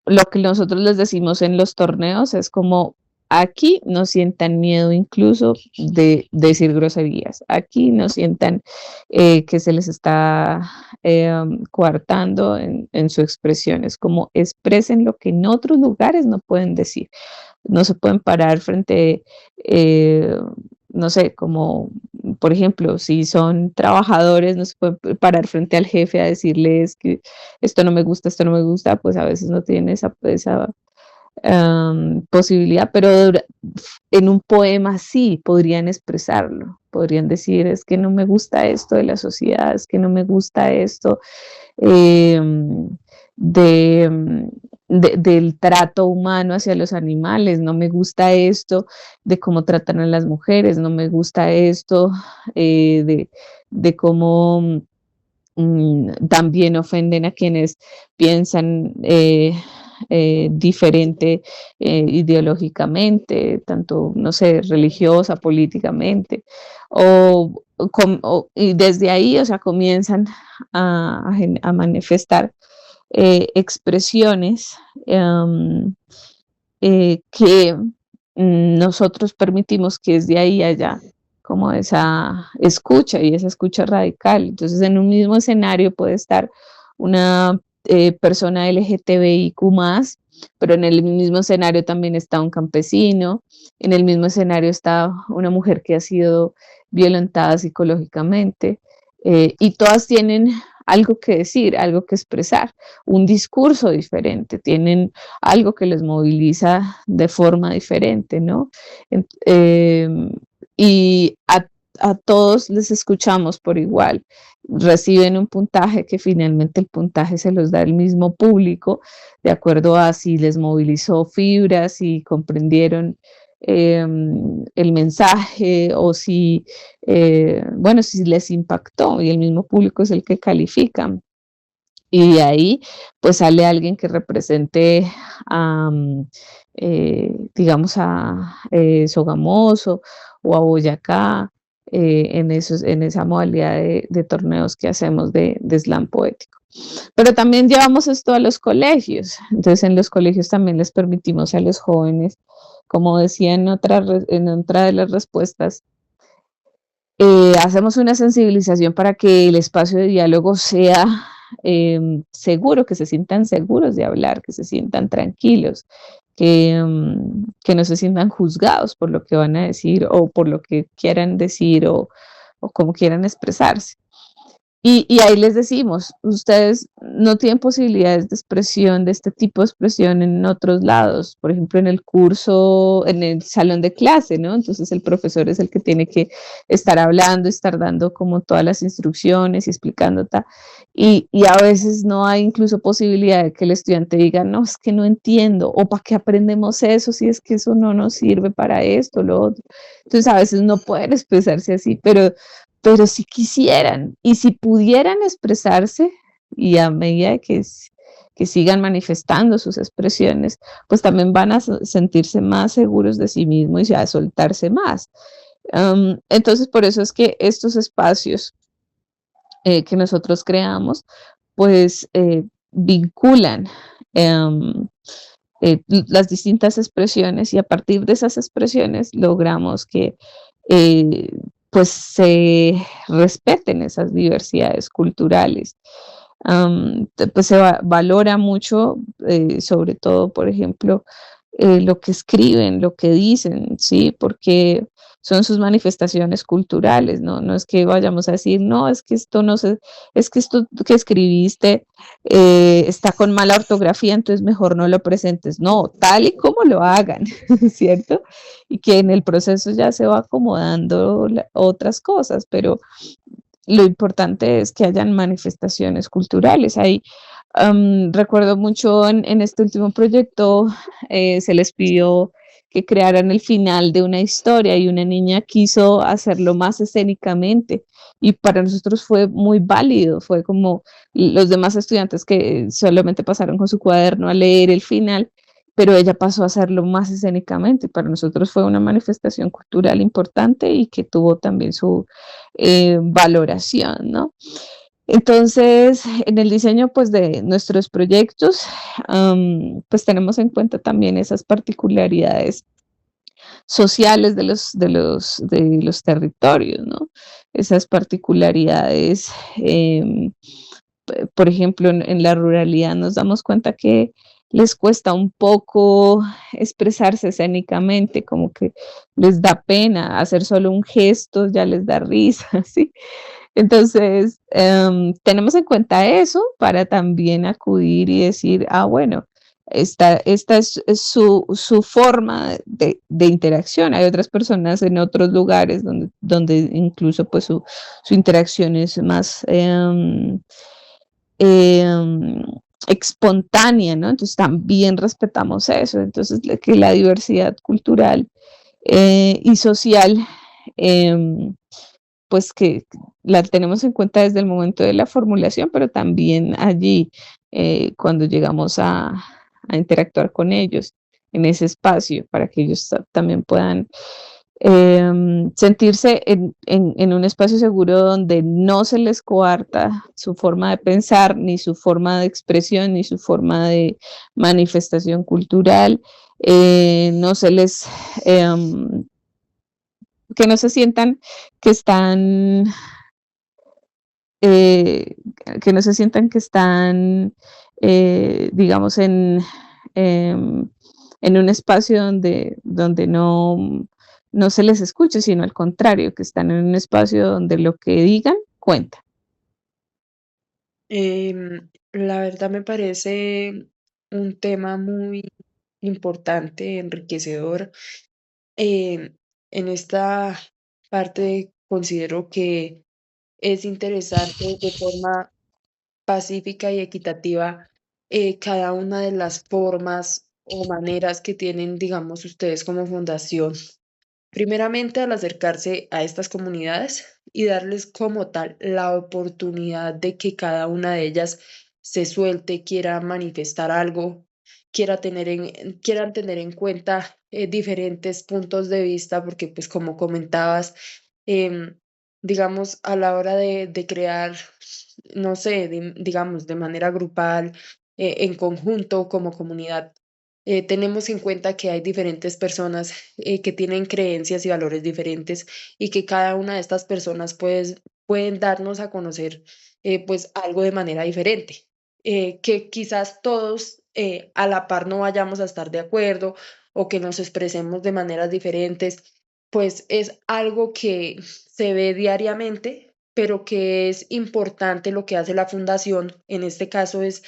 lo que nosotros les decimos en los torneos es como, aquí no sientan miedo incluso de decir groserías, aquí no sientan que se les está coartando en su expresión, es como expresen lo que en otros lugares no pueden decir, no se pueden parar frente, no sé, como por ejemplo, si son trabajadores, no se pueden parar frente al jefe a decirles que esto no me gusta, pues a veces no tienen esa posibilidad, pero en un poema sí podrían expresarlo, podrían decir, es que no me gusta esto de la sociedad, es que no me gusta esto eh, de, del trato humano hacia los animales, no me gusta esto de cómo tratan a las mujeres, no me gusta esto de cómo también ofenden a quienes piensan diferente ideológicamente, tanto, no sé, religiosa, políticamente, y desde ahí, o sea, comienzan a manifestar expresiones que nosotros permitimos que desde ahí haya como esa escucha y esa escucha radical. Entonces, en un mismo escenario puede estar una persona LGTBIQ+, pero en el mismo escenario también está un campesino, en el mismo escenario está una mujer que ha sido violentada psicológicamente, y todas tienen algo que decir, algo que expresar, un discurso diferente, tienen algo que les moviliza de forma diferente, ¿no? Eh, y a todos les escuchamos por igual, reciben un puntaje que finalmente el puntaje se los da el mismo público, de acuerdo a si les movilizó fibras, si comprendieron el mensaje o si, bueno, si les impactó y el mismo público es el que califica. Y de ahí, pues sale alguien que represente a, digamos, a Sogamoso o a Boyacá en esa modalidad de torneos que hacemos de slam poético. Pero también llevamos esto a los colegios. Entonces, en los colegios también les permitimos a los jóvenes, como decía en otra de las respuestas, hacemos una sensibilización para que el espacio de diálogo sea seguro, que se sientan seguros de hablar, que se sientan tranquilos, que no se sientan juzgados por lo que van a decir o por lo que quieran decir o como quieran expresarse. Y ahí les decimos, ustedes no tienen posibilidades de expresión, de este tipo de expresión en otros lados, por ejemplo, en el curso, en el salón de clase, ¿no? Entonces el profesor es el que tiene que estar hablando, estar dando como todas las instrucciones y explicando, y a veces no hay incluso posibilidad de que el estudiante diga, no, es que no entiendo, o ¿para qué aprendemos eso si es que eso no nos sirve para esto, lo otro? Entonces a veces no pueden expresarse así, pero si quisieran y si pudieran expresarse y a medida que sigan manifestando sus expresiones, pues también van a sentirse más seguros de sí mismos y a soltarse más. Entonces, por eso es que estos espacios que nosotros creamos, pues vinculan las distintas expresiones y a partir de esas expresiones logramos que pues se respeten esas diversidades culturales. Pues se valora mucho, sobre todo, por ejemplo, lo que escriben, lo que dicen, ¿sí? Porque son sus manifestaciones culturales, ¿no? No es que vayamos a decir, no, es que esto no se, es que esto que escribiste está con mala ortografía, entonces mejor no lo presentes. No, tal y como lo hagan, ¿cierto? Y que en el proceso ya se va acomodando otras cosas, pero lo importante es que hayan manifestaciones culturales. Hay Recuerdo mucho en este último proyecto, se les pidió que crearan el final de una historia y una niña quiso hacerlo más escénicamente y para nosotros fue muy válido, fue como los demás estudiantes que solamente pasaron con su cuaderno a leer el final, pero ella pasó a hacerlo más escénicamente. Para nosotros fue una manifestación cultural importante y que tuvo también su valoración, ¿no? Entonces, en el diseño, pues, de nuestros proyectos, pues, tenemos en cuenta también esas particularidades sociales de los territorios, ¿no? Esas particularidades, por ejemplo, en la ruralidad nos damos cuenta que les cuesta un poco expresarse escénicamente, como que les da pena hacer solo un gesto, ya les da risa, ¿sí? Entonces, tenemos en cuenta eso para también acudir y decir, bueno, esta es su forma de interacción. Hay otras personas en otros lugares donde incluso pues su interacción es más em, espontánea, ¿no? Entonces también respetamos eso. Entonces, que la diversidad cultural y social em, pues que la tenemos en cuenta desde el momento de la formulación, pero también allí cuando llegamos a interactuar con ellos en ese espacio para que ellos también puedan sentirse en un espacio seguro donde no se les coarta su forma de pensar, ni su forma de expresión, ni su forma de manifestación cultural, no se les que no se sientan que están, eh, que no se sientan que están, digamos, em, en un espacio donde no se les escuche, sino al contrario, que están en un espacio donde lo que digan cuenta. La verdad me parece un tema muy importante, enriquecedor. En esta parte considero que es interesante de forma pacífica y equitativa cada una de las formas o maneras que tienen, digamos, ustedes como fundación. Primeramente, al acercarse a estas comunidades y darles como tal la oportunidad de que cada una de ellas se suelte, quiera manifestar algo, quieran tener en cuenta diferentes puntos de vista, porque pues como comentabas, em, digamos, a la hora de crear, no sé, digamos, de manera grupal, en conjunto, como comunidad, tenemos en cuenta que hay diferentes personas que tienen creencias y valores diferentes y que cada una de estas personas pues, pueden darnos a conocer pues algo de manera diferente, que quizás todos a la par no vayamos a estar de acuerdo o que nos expresemos de maneras diferentes, pues es algo que se ve diariamente, pero que es importante lo que hace la fundación, en este caso es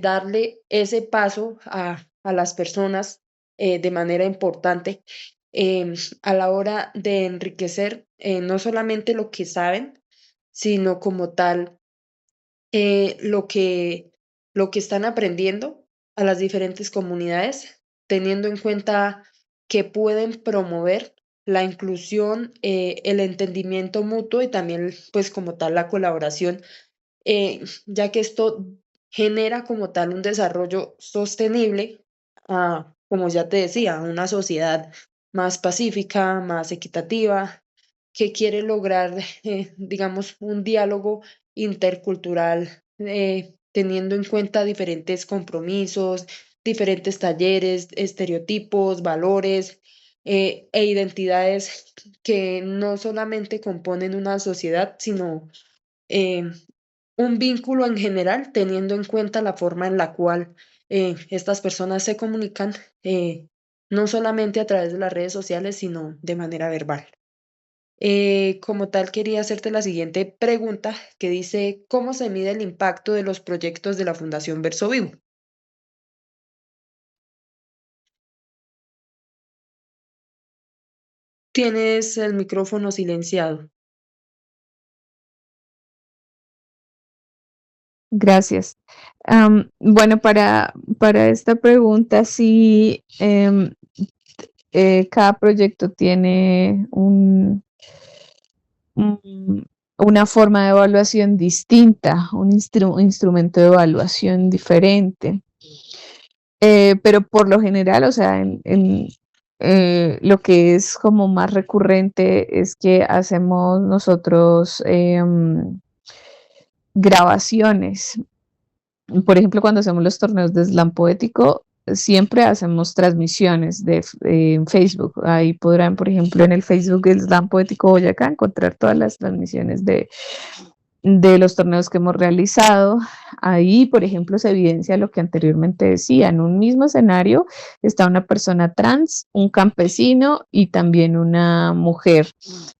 darle ese paso a las personas de manera importante a la hora de enriquecer no solamente lo que saben, sino como tal eh, lo que, lo que están aprendiendo a las diferentes comunidades, teniendo en cuenta que pueden promover la inclusión, el entendimiento mutuo y también, pues como tal, la colaboración, ya que esto genera como tal un desarrollo sostenible, como ya te decía, una sociedad más pacífica, más equitativa, que quiere lograr, digamos, un diálogo intercultural, teniendo en cuenta diferentes compromisos, diferentes talleres, estereotipos, valores e identidades que no solamente componen una sociedad, sino eh, un vínculo en general, teniendo en cuenta la forma en la cual estas personas se comunican, no solamente a través de las redes sociales, sino de manera verbal. Como tal, quería hacerte la siguiente pregunta que dice, ¿cómo se mide el impacto de los proyectos de la Fundación Verso Vivo? Tienes el micrófono silenciado. Gracias. Bueno, para esta pregunta, sí, cada proyecto tiene una forma de evaluación distinta, un instrumento de evaluación diferente. Pero por lo general, o sea, lo que es como más recurrente es que hacemos nosotros grabaciones. Por ejemplo, cuando hacemos los torneos de slam poético, siempre hacemos transmisiones en Facebook. Ahí podrán, por ejemplo, en el Facebook del Slam Poético Boyacá encontrar todas las transmisiones de los torneos que hemos realizado. Ahí, por ejemplo, se evidencia lo que anteriormente decía. En un mismo escenario está una persona trans, un campesino y también una mujer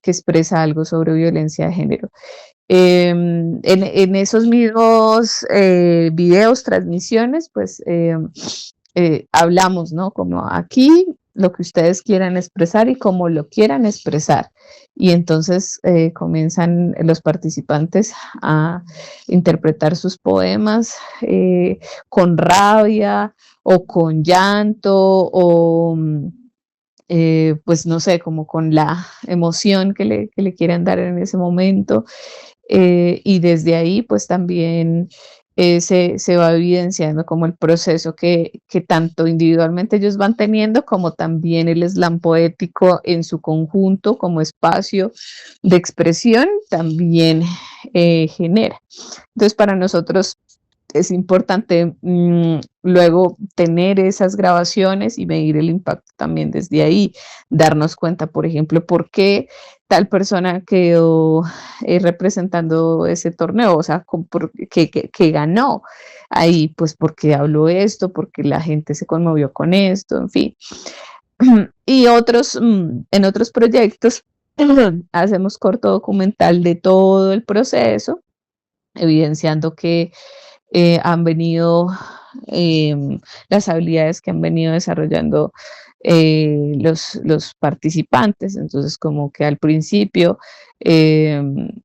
que expresa algo sobre violencia de género. En esos mismos videos, transmisiones, pues hablamos, ¿no? Como aquí lo que ustedes quieran expresar y cómo lo quieran expresar. Y entonces comienzan los participantes a interpretar sus poemas con rabia o con llanto o pues no sé, como con la emoción que le quieran dar en ese momento. Y desde ahí pues también se va evidenciando como el proceso que tanto individualmente ellos van teniendo como también el slam poético en su conjunto como espacio de expresión también genera. Entonces para nosotros es importante luego tener esas grabaciones y medir el impacto también desde ahí, darnos cuenta, por ejemplo, por qué tal persona quedó representando ese torneo, o sea, que ganó ahí, pues porque habló esto, porque la gente se conmovió con esto, en fin. Y en otros proyectos hacemos corto documental de todo el proceso, evidenciando que han venido, las habilidades que han venido desarrollando los participantes. Entonces, como que al principio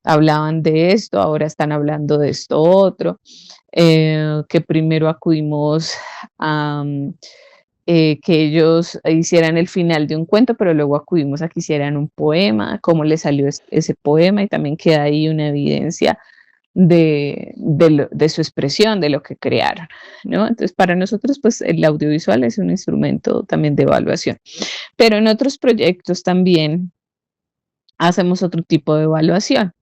hablaban de esto, ahora están hablando de esto otro, que primero acudimos a que ellos hicieran el final de un cuento, pero luego acudimos a que hicieran un poema, cómo les salió ese poema y también queda ahí una evidencia de su expresión, de lo que crearon, ¿no? Entonces, para nosotros, pues el audiovisual es un instrumento también de evaluación, pero en otros proyectos también hacemos otro tipo de evaluación.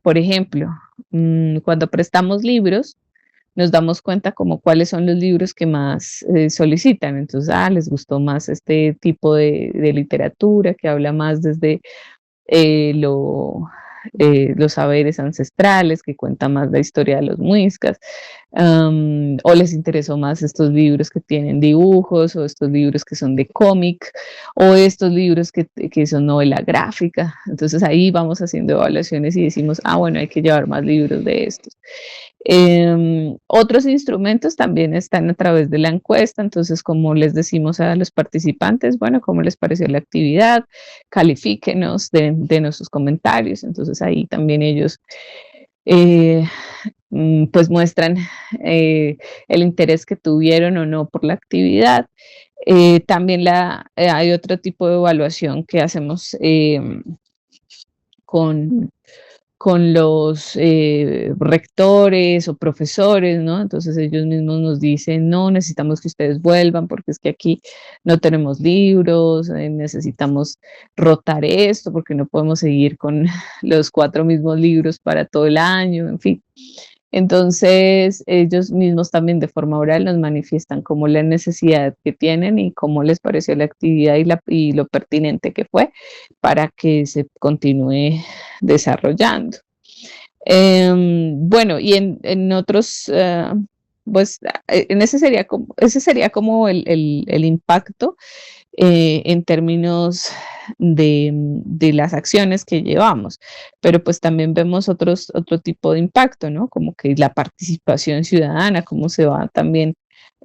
Por ejemplo, cuando prestamos libros, nos damos cuenta como cuáles son los libros que más solicitan. Entonces, les gustó más este tipo de literatura que habla más desde eh, lo, los saberes ancestrales, que cuenta más la historia de los muiscas, o les interesó más estos libros que tienen dibujos, o estos libros que son de cómic, o estos libros que son novela gráfica. Entonces ahí vamos haciendo evaluaciones y decimos, bueno, hay que llevar más libros de estos. Otros instrumentos también están a través de la encuesta, entonces como les decimos a los participantes, bueno, ¿cómo les pareció la actividad? Califíquenos, denos sus comentarios, entonces ahí también ellos pues muestran el interés que tuvieron o no por la actividad. También hay otro tipo de evaluación que hacemos con los rectores o profesores, ¿no? Entonces ellos mismos nos dicen, no, necesitamos que ustedes vuelvan porque es que aquí no tenemos libros, necesitamos rotar esto porque no podemos seguir con los 4 mismos libros para todo el año, en fin. Entonces, ellos mismos también de forma oral nos manifiestan como la necesidad que tienen y cómo les pareció la actividad y lo pertinente que fue para que se continúe desarrollando. Bueno, y en otros, pues ese sería como el impacto en términos de las acciones que llevamos, pero pues también vemos otro tipo de impacto, ¿no? Como que la participación ciudadana, cómo se va también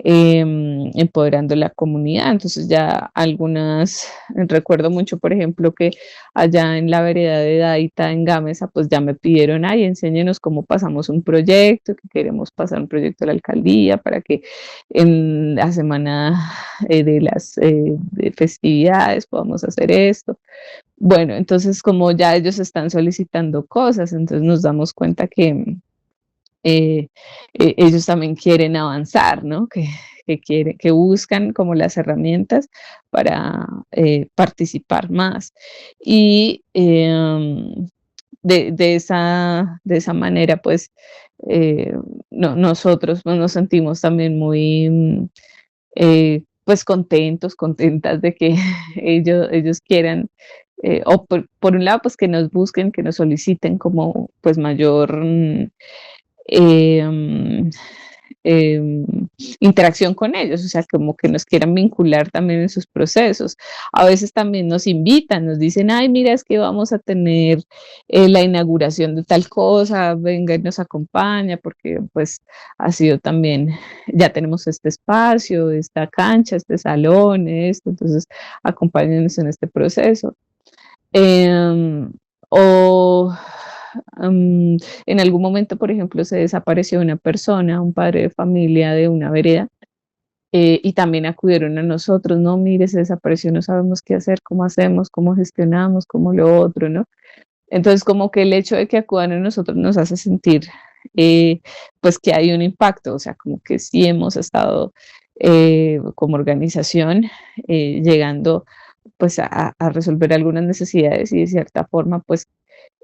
empoderando la comunidad. Entonces ya algunas, recuerdo mucho, por ejemplo, que allá en la vereda de Daita, en Gamesa, pues ya me pidieron, ay, enséñenos cómo pasamos un proyecto, que queremos pasar un proyecto a la alcaldía para que en la semana de las de festividades podamos hacer esto. Bueno, entonces como ya ellos están solicitando cosas, entonces nos damos cuenta que eh, ellos también quieren avanzar, ¿no? Que buscan como las herramientas para participar más. Y de esa manera, pues, eh, nosotros pues, nos sentimos también muy, pues, contentos, contentas de que ellos quieran, o por un lado, pues, que nos busquen, que nos soliciten como, pues, mayor, em, em, interacción con ellos, o sea, como que nos quieran vincular también en sus procesos. A veces también nos invitan, nos dicen, ay, mira, es que vamos a tener la inauguración de tal cosa, venga y nos acompaña, porque pues ha sido también, ya tenemos este espacio, esta cancha, este salón, esto, entonces acompáñenos en este proceso. Em, o en algún momento, por ejemplo, se desapareció una persona, un padre de familia de una vereda, y también acudieron a nosotros, no, mire, se desapareció, no sabemos qué hacer, cómo hacemos, cómo gestionamos, cómo lo otro, ¿no? Entonces, como que el hecho de que acudan a nosotros nos hace sentir, eh, pues, que hay un impacto, o sea, como que sí hemos estado como organización llegando pues a resolver algunas necesidades y de cierta forma pues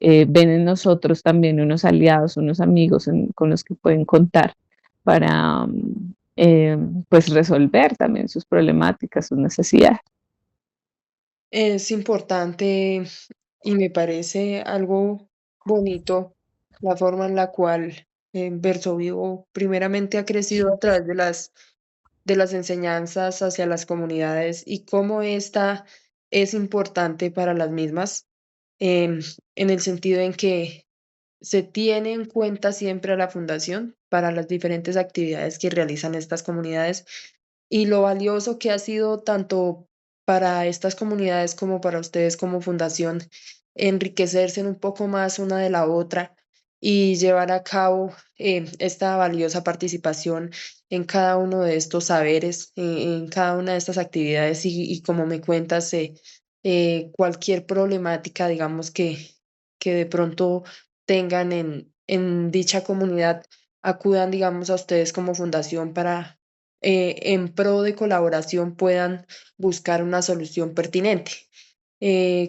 ven en nosotros también unos aliados, unos amigos con los que pueden contar para pues resolver también sus problemáticas, sus necesidades. Es importante y me parece algo bonito la forma en la cual Verso Vivo primeramente ha crecido a través de las enseñanzas hacia las comunidades y cómo esta es importante para las mismas, em, en el sentido en que se tiene en cuenta siempre a la fundación para las diferentes actividades que realizan estas comunidades y lo valioso que ha sido tanto para estas comunidades como para ustedes como fundación, enriquecerse un poco más una de la otra y llevar a cabo esta valiosa participación en cada uno de estos saberes, en cada una de estas actividades y como me cuentas, cualquier problemática, digamos, que de pronto tengan en dicha comunidad, acudan, digamos, a ustedes como fundación para en pro de colaboración puedan buscar una solución pertinente.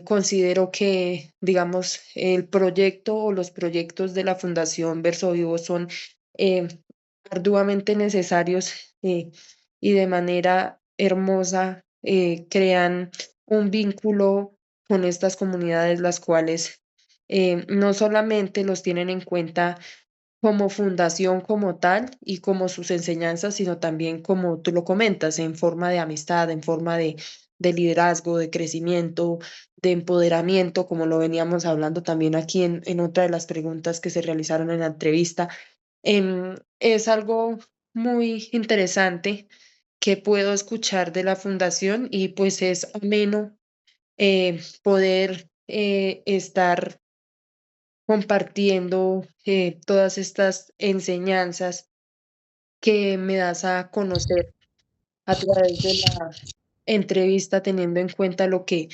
Considero que, digamos, el proyecto o los proyectos de la Fundación Verso Vivo son eh, arduamente necesarios y de manera hermosa crean un vínculo con estas comunidades, las cuales no solamente los tienen en cuenta como fundación como tal y como sus enseñanzas, sino también como tú lo comentas, en forma de amistad, en forma de liderazgo, de crecimiento, de empoderamiento, como lo veníamos hablando también aquí en otra de las preguntas que se realizaron en la entrevista. Es algo muy interesante que puedo escuchar de la fundación y pues es ameno poder estar compartiendo todas estas enseñanzas que me das a conocer a través de la entrevista, teniendo en cuenta lo que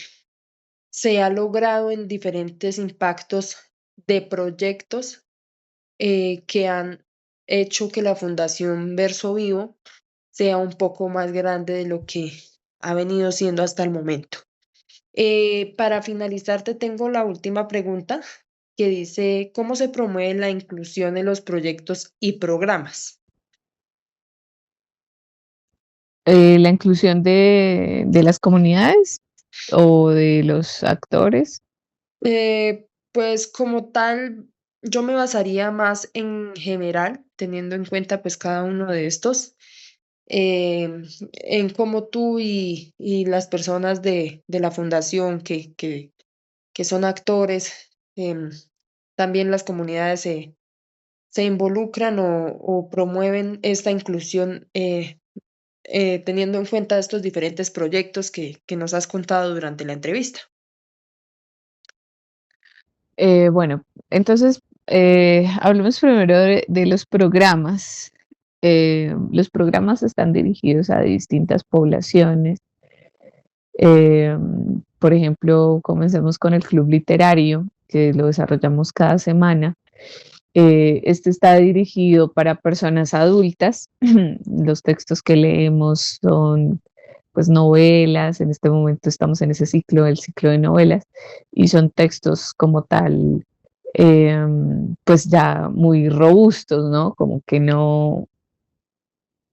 se ha logrado en diferentes impactos de proyectos que han hecho que la Fundación Verso Vivo sea un poco más grande de lo que ha venido siendo hasta el momento. Para finalizar, te tengo la última pregunta que dice, ¿cómo se promueve la inclusión en los proyectos y programas? La inclusión de las comunidades o de los actores. Pues como tal, yo me basaría más en general, teniendo en cuenta pues cada uno de estos, en cómo tú y las personas de la fundación que son actores, también las comunidades se involucran o promueven esta inclusión teniendo en cuenta estos diferentes proyectos que nos has contado durante la entrevista? Bueno, entonces, hablemos primero de los programas. Los programas están dirigidos a distintas poblaciones. Por ejemplo, comencemos con el club literario, que lo desarrollamos cada semana. Este está dirigido para personas adultas. Los textos que leemos son pues novelas, en este momento estamos en ese ciclo, el ciclo de novelas, y son textos como tal, pues ya muy robustos, ¿no? Como que no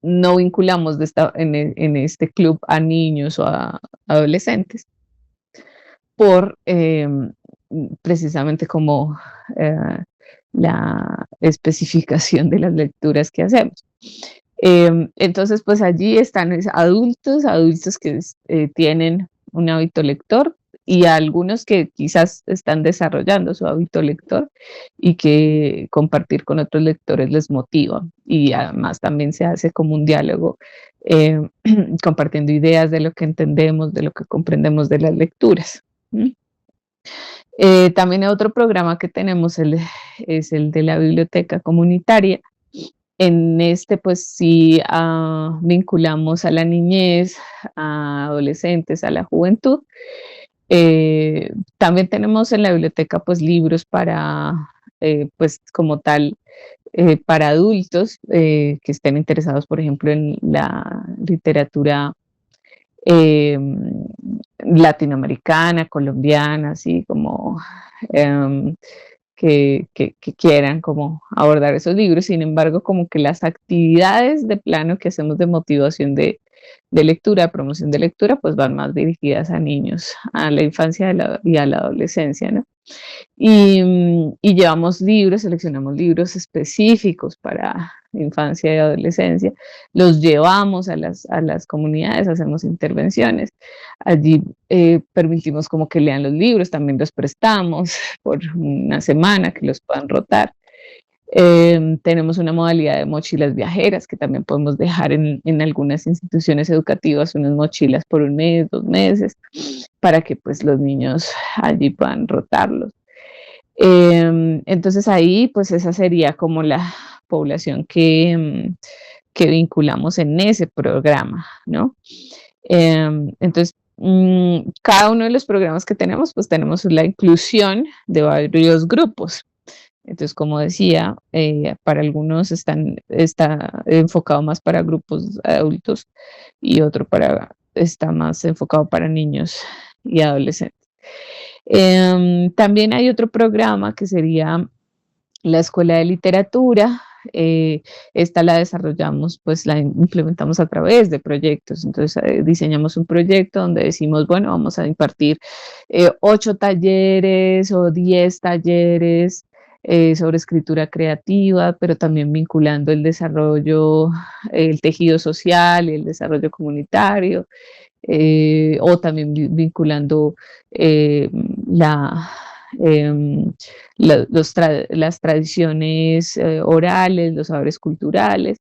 vinculamos en este club a niños o a adolescentes por precisamente como eh, la especificación de las lecturas que hacemos. Entonces, pues allí están adultos que tienen un hábito lector y algunos que quizás están desarrollando su hábito lector y que compartir con otros lectores les motiva. Y además también se hace como un diálogo, eh, compartiendo ideas de lo que entendemos, de lo que comprendemos de las lecturas. También otro programa que tenemos es el de la biblioteca comunitaria. En este, pues sí, vinculamos a la niñez, a adolescentes, a la juventud. También tenemos en la biblioteca, pues, libros para, pues, como tal, para adultos que estén interesados, por ejemplo, en la literatura latinoamericana, colombiana, así como em, que quieran como abordar esos libros. Sin embargo, como que las actividades de plano que hacemos de motivación de lectura, de promoción de lectura, pues van más dirigidas a niños, a la infancia y a la adolescencia, ¿no? Y llevamos libros, seleccionamos libros específicos para infancia y adolescencia, los llevamos a las comunidades, hacemos intervenciones. Allí permitimos como que lean los libros, también los prestamos por una semana, que los puedan rotar. Tenemos una modalidad de mochilas viajeras que también podemos dejar en algunas instituciones educativas, unas mochilas por un mes, 2 meses, para que pues los niños allí puedan rotarlos. Entonces ahí, pues esa sería como la población que vinculamos en ese programa, ¿no? Entonces, cada uno de los programas que tenemos, pues tenemos la inclusión de varios grupos. Entonces, como decía, para algunos está enfocado más para grupos adultos y otro está más enfocado para niños y adolescentes. También hay otro programa que sería la Escuela de Literatura. Esta la desarrollamos, pues la implementamos a través de proyectos. Entonces diseñamos un proyecto donde decimos, bueno, vamos a impartir 8 talleres o 10 talleres sobre escritura creativa, pero también vinculando el desarrollo, el tejido social y el desarrollo comunitario, o también vinculando eh, la, em, las tradiciones orales, los saberes culturales.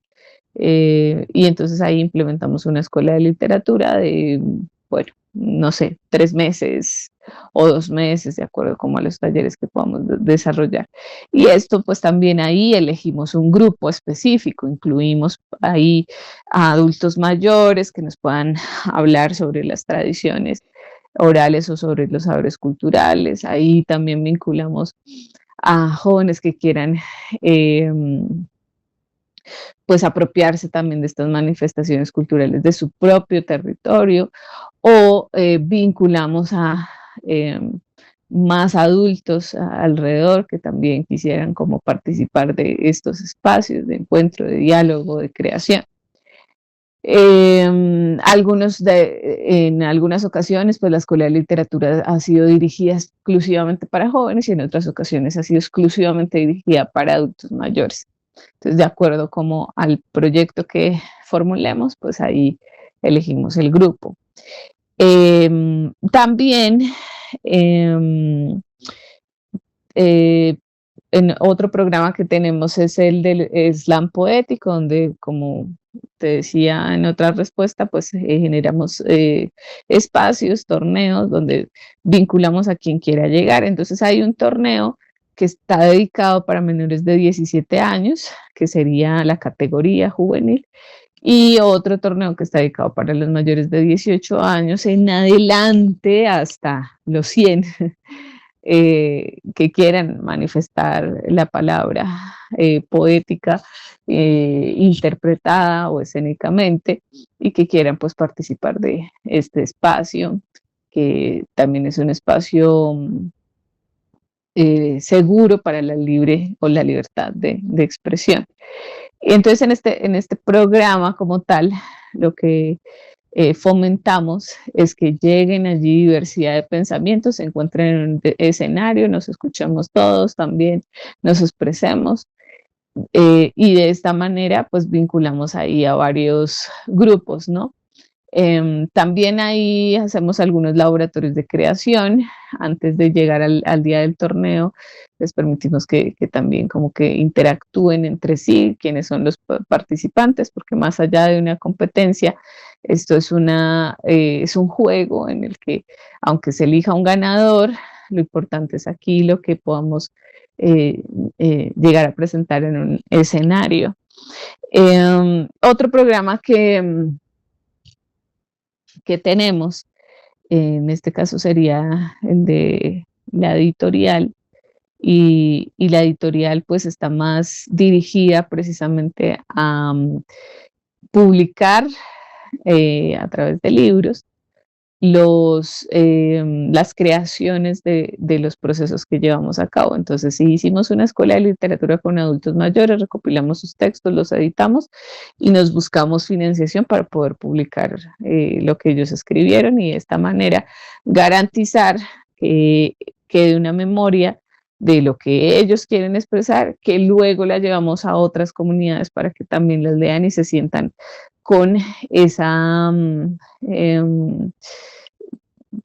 Y entonces ahí implementamos una escuela de literatura de, bueno, no sé, 3 meses o 2 meses, de acuerdo como a los talleres que podamos desarrollar. Y esto, pues también ahí elegimos un grupo específico, incluimos ahí a adultos mayores que nos puedan hablar sobre las tradiciones orales o sobre los saberes culturales. Ahí también vinculamos a jóvenes que quieran eh, pues apropiarse también de estas manifestaciones culturales de su propio territorio, o vinculamos a más adultos alrededor que también quisieran como participar de estos espacios de encuentro, de diálogo, de creación. En algunas ocasiones, pues la Escuela de Literatura ha sido dirigida exclusivamente para jóvenes y en otras ocasiones ha sido exclusivamente dirigida para adultos mayores. Entonces, de acuerdo como al proyecto que formulemos, pues ahí elegimos el grupo. También eh, En otro programa que tenemos es el del slam poético, donde, como te decía en otra respuesta, pues generamos espacios, torneos, donde vinculamos a quien quiera llegar. Entonces hay un torneo que está dedicado para menores de 17 años, que sería la categoría juvenil, y otro torneo que está dedicado para los mayores de 18 años en adelante hasta los 100 que quieran manifestar la palabra poética, interpretada o escénicamente, y que quieran pues participar de este espacio, que también es un espacio seguro para la libre o la libertad de expresión. Y entonces en este programa como tal, lo que fomentamos es que lleguen allí diversidad de pensamientos, se encuentren en un escenario, nos escuchemos todos también, nos expresemos, y de esta manera pues vinculamos ahí a varios grupos, ¿no? También ahí hacemos algunos laboratorios de creación antes de llegar al día del torneo. Les permitimos que también como que interactúen entre sí, quiénes son los participantes, porque más allá de una competencia, esto es es un juego en el que, aunque se elija un ganador, lo importante es aquí lo que podamos eh, llegar a presentar en un escenario. Otro programa que tenemos, en este caso sería el de la editorial, y la editorial pues está más dirigida precisamente a publicar a través de libros las creaciones de los procesos que llevamos a cabo. Entonces, si hicimos una escuela de literatura con adultos mayores, recopilamos sus textos, los editamos y nos buscamos financiación para poder publicar lo que ellos escribieron, y de esta manera garantizar que quede una memoria de lo que ellos quieren expresar, que luego la llevamos a otras comunidades para que también las lean y se sientan con esa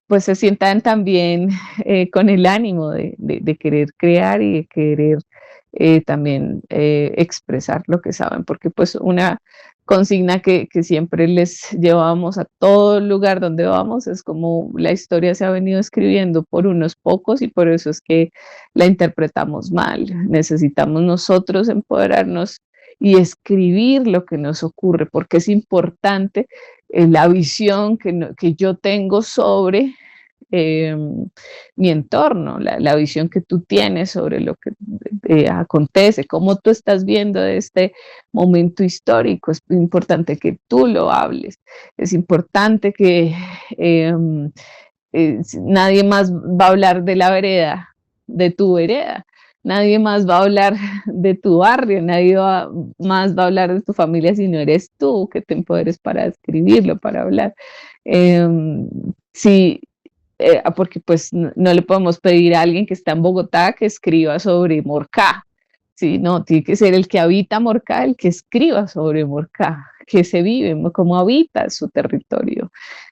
pues se sientan también con el ánimo de querer crear y de querer también expresar lo que saben, porque pues una consigna que siempre les llevamos a todo lugar donde vamos es como la historia se ha venido escribiendo por unos pocos y por eso es que la interpretamos mal. Necesitamos nosotros empoderarnos y escribir lo que nos ocurre, porque es importante la visión que yo tengo sobre eh, mi entorno, la visión que tú tienes sobre lo que acontece, cómo tú estás viendo este momento histórico. Es importante que tú lo hables, es importante que eh, nadie más va a hablar de la vereda, de tu vereda. Nadie más va a hablar de tu barrio, más va a hablar de tu familia si no eres tú que te empoderes para escribirlo, para hablar. Eh, sí, porque pues no le podemos pedir a alguien que está en Bogotá que escriba sobre Morcá, ¿sí? No, tiene que ser el que habita Morcá, el que escriba sobre Morcá, que se vive, cómo habita su territorio,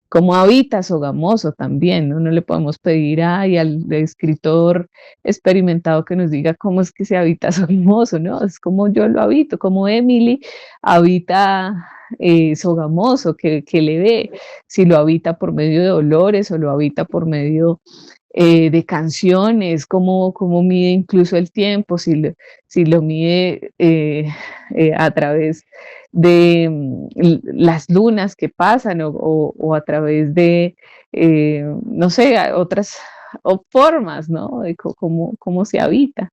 cómo habita Sogamoso también, ¿no? No le podemos pedir al escritor experimentado que nos diga cómo es que se habita Sogamoso, ¿no? Es como yo lo habito, como Emily habita Sogamoso, que le ve, si lo habita por medio de olores o lo habita por medio de canciones, cómo mide incluso el tiempo, si lo mide a través de las lunas que pasan o a través de, no sé, otras formas, ¿no? De cómo se habita.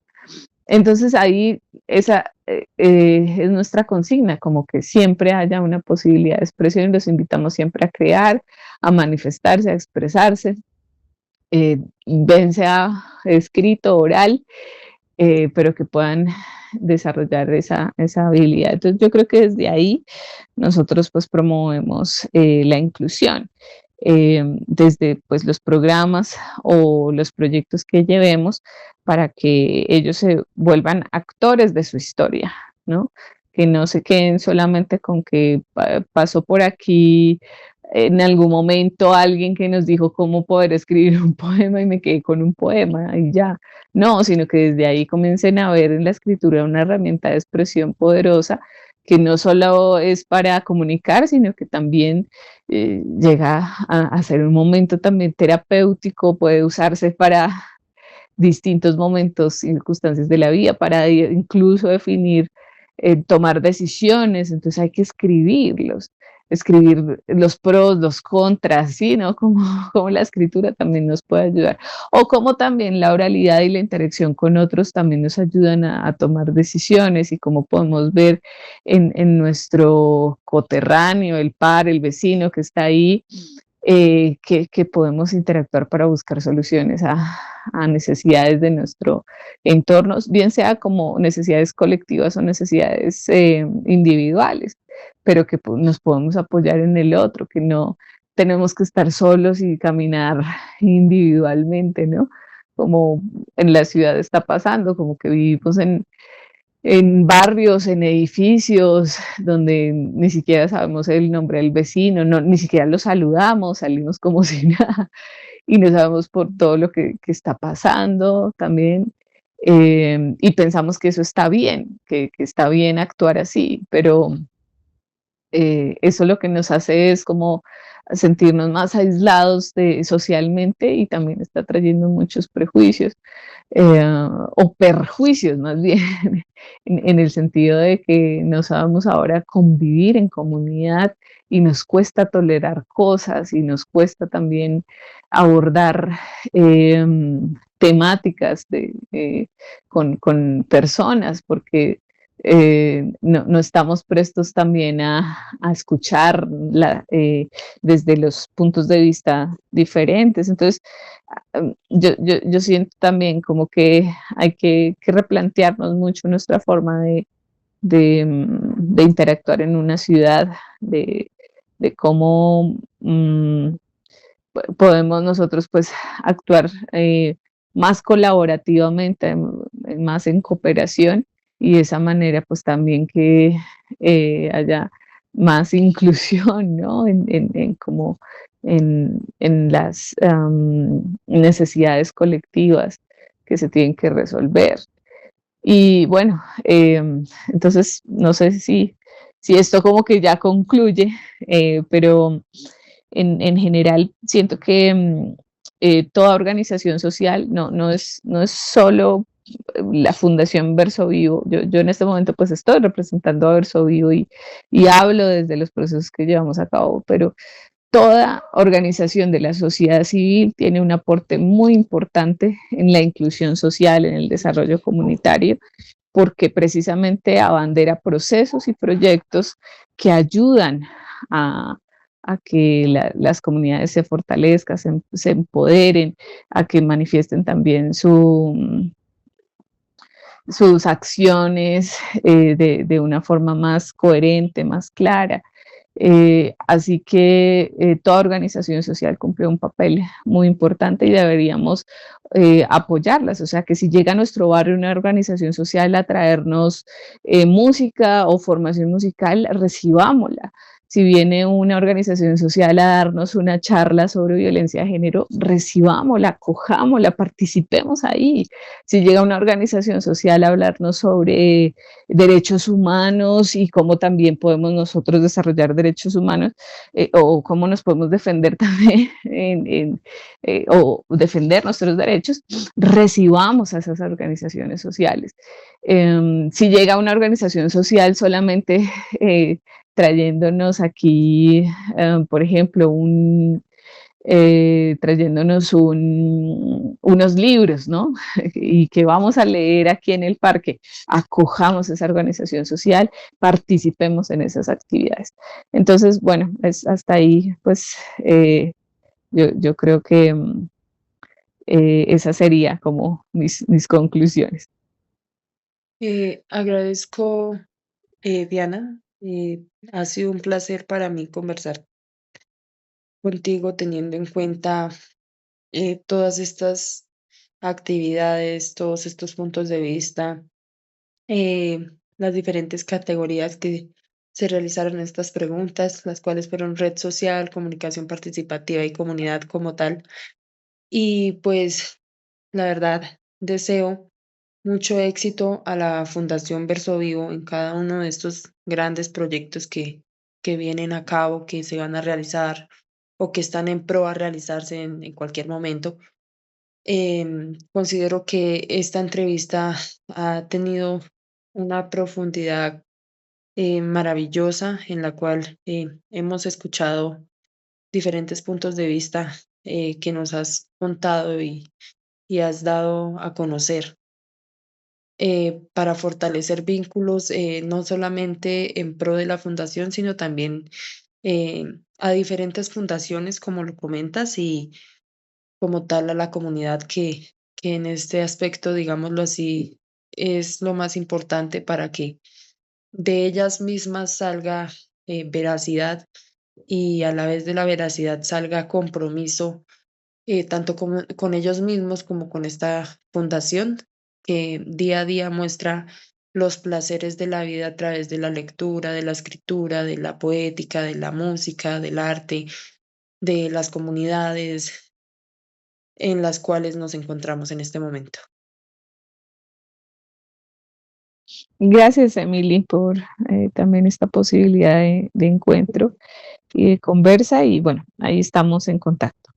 Entonces ahí esa es nuestra consigna, como que siempre haya una posibilidad de expresión, y los invitamos siempre a crear, a manifestarse, a expresarse, bien sea escrito, oral, pero que puedan desarrollar esa habilidad. Entonces yo creo que desde ahí nosotros pues promovemos la inclusión. Desde pues los programas o los proyectos que llevemos para que ellos se vuelvan actores de su historia, ¿no? Que no se queden solamente con que pasó por aquí en algún momento alguien que nos dijo cómo poder escribir un poema y me quedé con un poema y ya. No, sino que desde ahí comiencen a ver en la escritura una herramienta de expresión poderosa que no solo es para comunicar, sino que también llega a ser un momento también terapéutico, puede usarse para distintos momentos, circunstancias de la vida, para incluso definir, tomar decisiones, entonces hay que escribirlos, escribir los pros, los contras, ¿sí? ¿No? Como, como la escritura también nos puede ayudar, o como también la oralidad y la interacción con otros también nos ayudan a tomar decisiones y como podemos ver en nuestro coterráneo, el par, el vecino que está ahí, que podemos interactuar para buscar soluciones a necesidades de nuestro entorno, bien sea como necesidades colectivas o necesidades individuales, pero que nos podemos apoyar en el otro, que no tenemos que estar solos y caminar individualmente, ¿no? Como en la ciudad está pasando, como que vivimos en barrios, en edificios donde ni siquiera sabemos el nombre del vecino, no, ni siquiera lo saludamos, salimos como si nada y no sabemos por todo lo que está pasando también. Y pensamos que eso está bien, que está bien actuar así, pero eso lo que nos hace es como sentirnos más aislados socialmente y también está trayendo muchos prejuicios o perjuicios más bien, en el sentido de que no sabemos ahora convivir en comunidad y nos cuesta tolerar cosas y nos cuesta también abordar temáticas con personas porque no estamos prestos también a escuchar desde los puntos de vista diferentes. Entonces, yo siento también como que hay que replantearnos mucho nuestra forma de interactuar en una ciudad, de cómo podemos nosotros pues actuar más colaborativamente, más en cooperación y de esa manera pues también que haya más inclusión, ¿no? En como en las necesidades colectivas que se tienen que resolver. Y bueno, entonces no sé si esto como que ya concluye, pero en general siento que toda organización social no es solo la Fundación Verso Vivo. Yo en este momento pues estoy representando a Verso Vivo y hablo desde los procesos que llevamos a cabo, pero toda organización de la sociedad civil tiene un aporte muy importante en la inclusión social, en el desarrollo comunitario, porque precisamente abandera procesos y proyectos que ayudan a, a que las comunidades se fortalezcan, se empoderen, a que manifiesten también sus acciones de una forma más coherente, más clara. Así que toda organización social cumple un papel muy importante y deberíamos apoyarlas. O sea, que si llega a nuestro barrio una organización social a traernos música o formación musical, recibámosla. Si viene una organización social a darnos una charla sobre violencia de género, recibámosla, acojámosla, participemos ahí. Si llega una organización social a hablarnos sobre derechos humanos y cómo también podemos nosotros desarrollar derechos humanos o cómo nos podemos defender también o defender nuestros derechos, recibamos a esas organizaciones sociales. Si llega una organización social solamente trayéndonos aquí, por ejemplo, trayéndonos unos libros, ¿no? Y que vamos a leer aquí en el parque, acojamos esa organización social, participemos en esas actividades. Entonces, bueno, es hasta ahí, pues yo creo que esa sería como mis conclusiones. Agradezco, Diana. Ha sido un placer para mí conversar contigo teniendo en cuenta todas estas actividades, todos estos puntos de vista, las diferentes categorías que se realizaron estas preguntas, las cuales fueron red social, comunicación participativa y comunidad como tal. Y pues la verdad, deseo mucho éxito a la Fundación Verso Vivo en cada uno de estos grandes proyectos que vienen a cabo, que se van a realizar o que están en pro a realizarse en cualquier momento. Considero que esta entrevista ha tenido una profundidad maravillosa en la cual hemos escuchado diferentes puntos de vista que nos has contado y has dado a conocer para fortalecer vínculos, no solamente en pro de la fundación, sino también eh, a diferentes fundaciones, como lo comentas, y como tal a la comunidad que en este aspecto, digámoslo así, es lo más importante para que de ellas mismas salga veracidad y a la vez de la veracidad salga compromiso tanto con ellos mismos como con esta fundación que día a día muestra los placeres de la vida a través de la lectura, de la escritura, de la poética, de la música, del arte, de las comunidades en las cuales nos encontramos en este momento. Gracias, Emily, por también esta posibilidad de encuentro y de conversa y bueno, ahí estamos en contacto.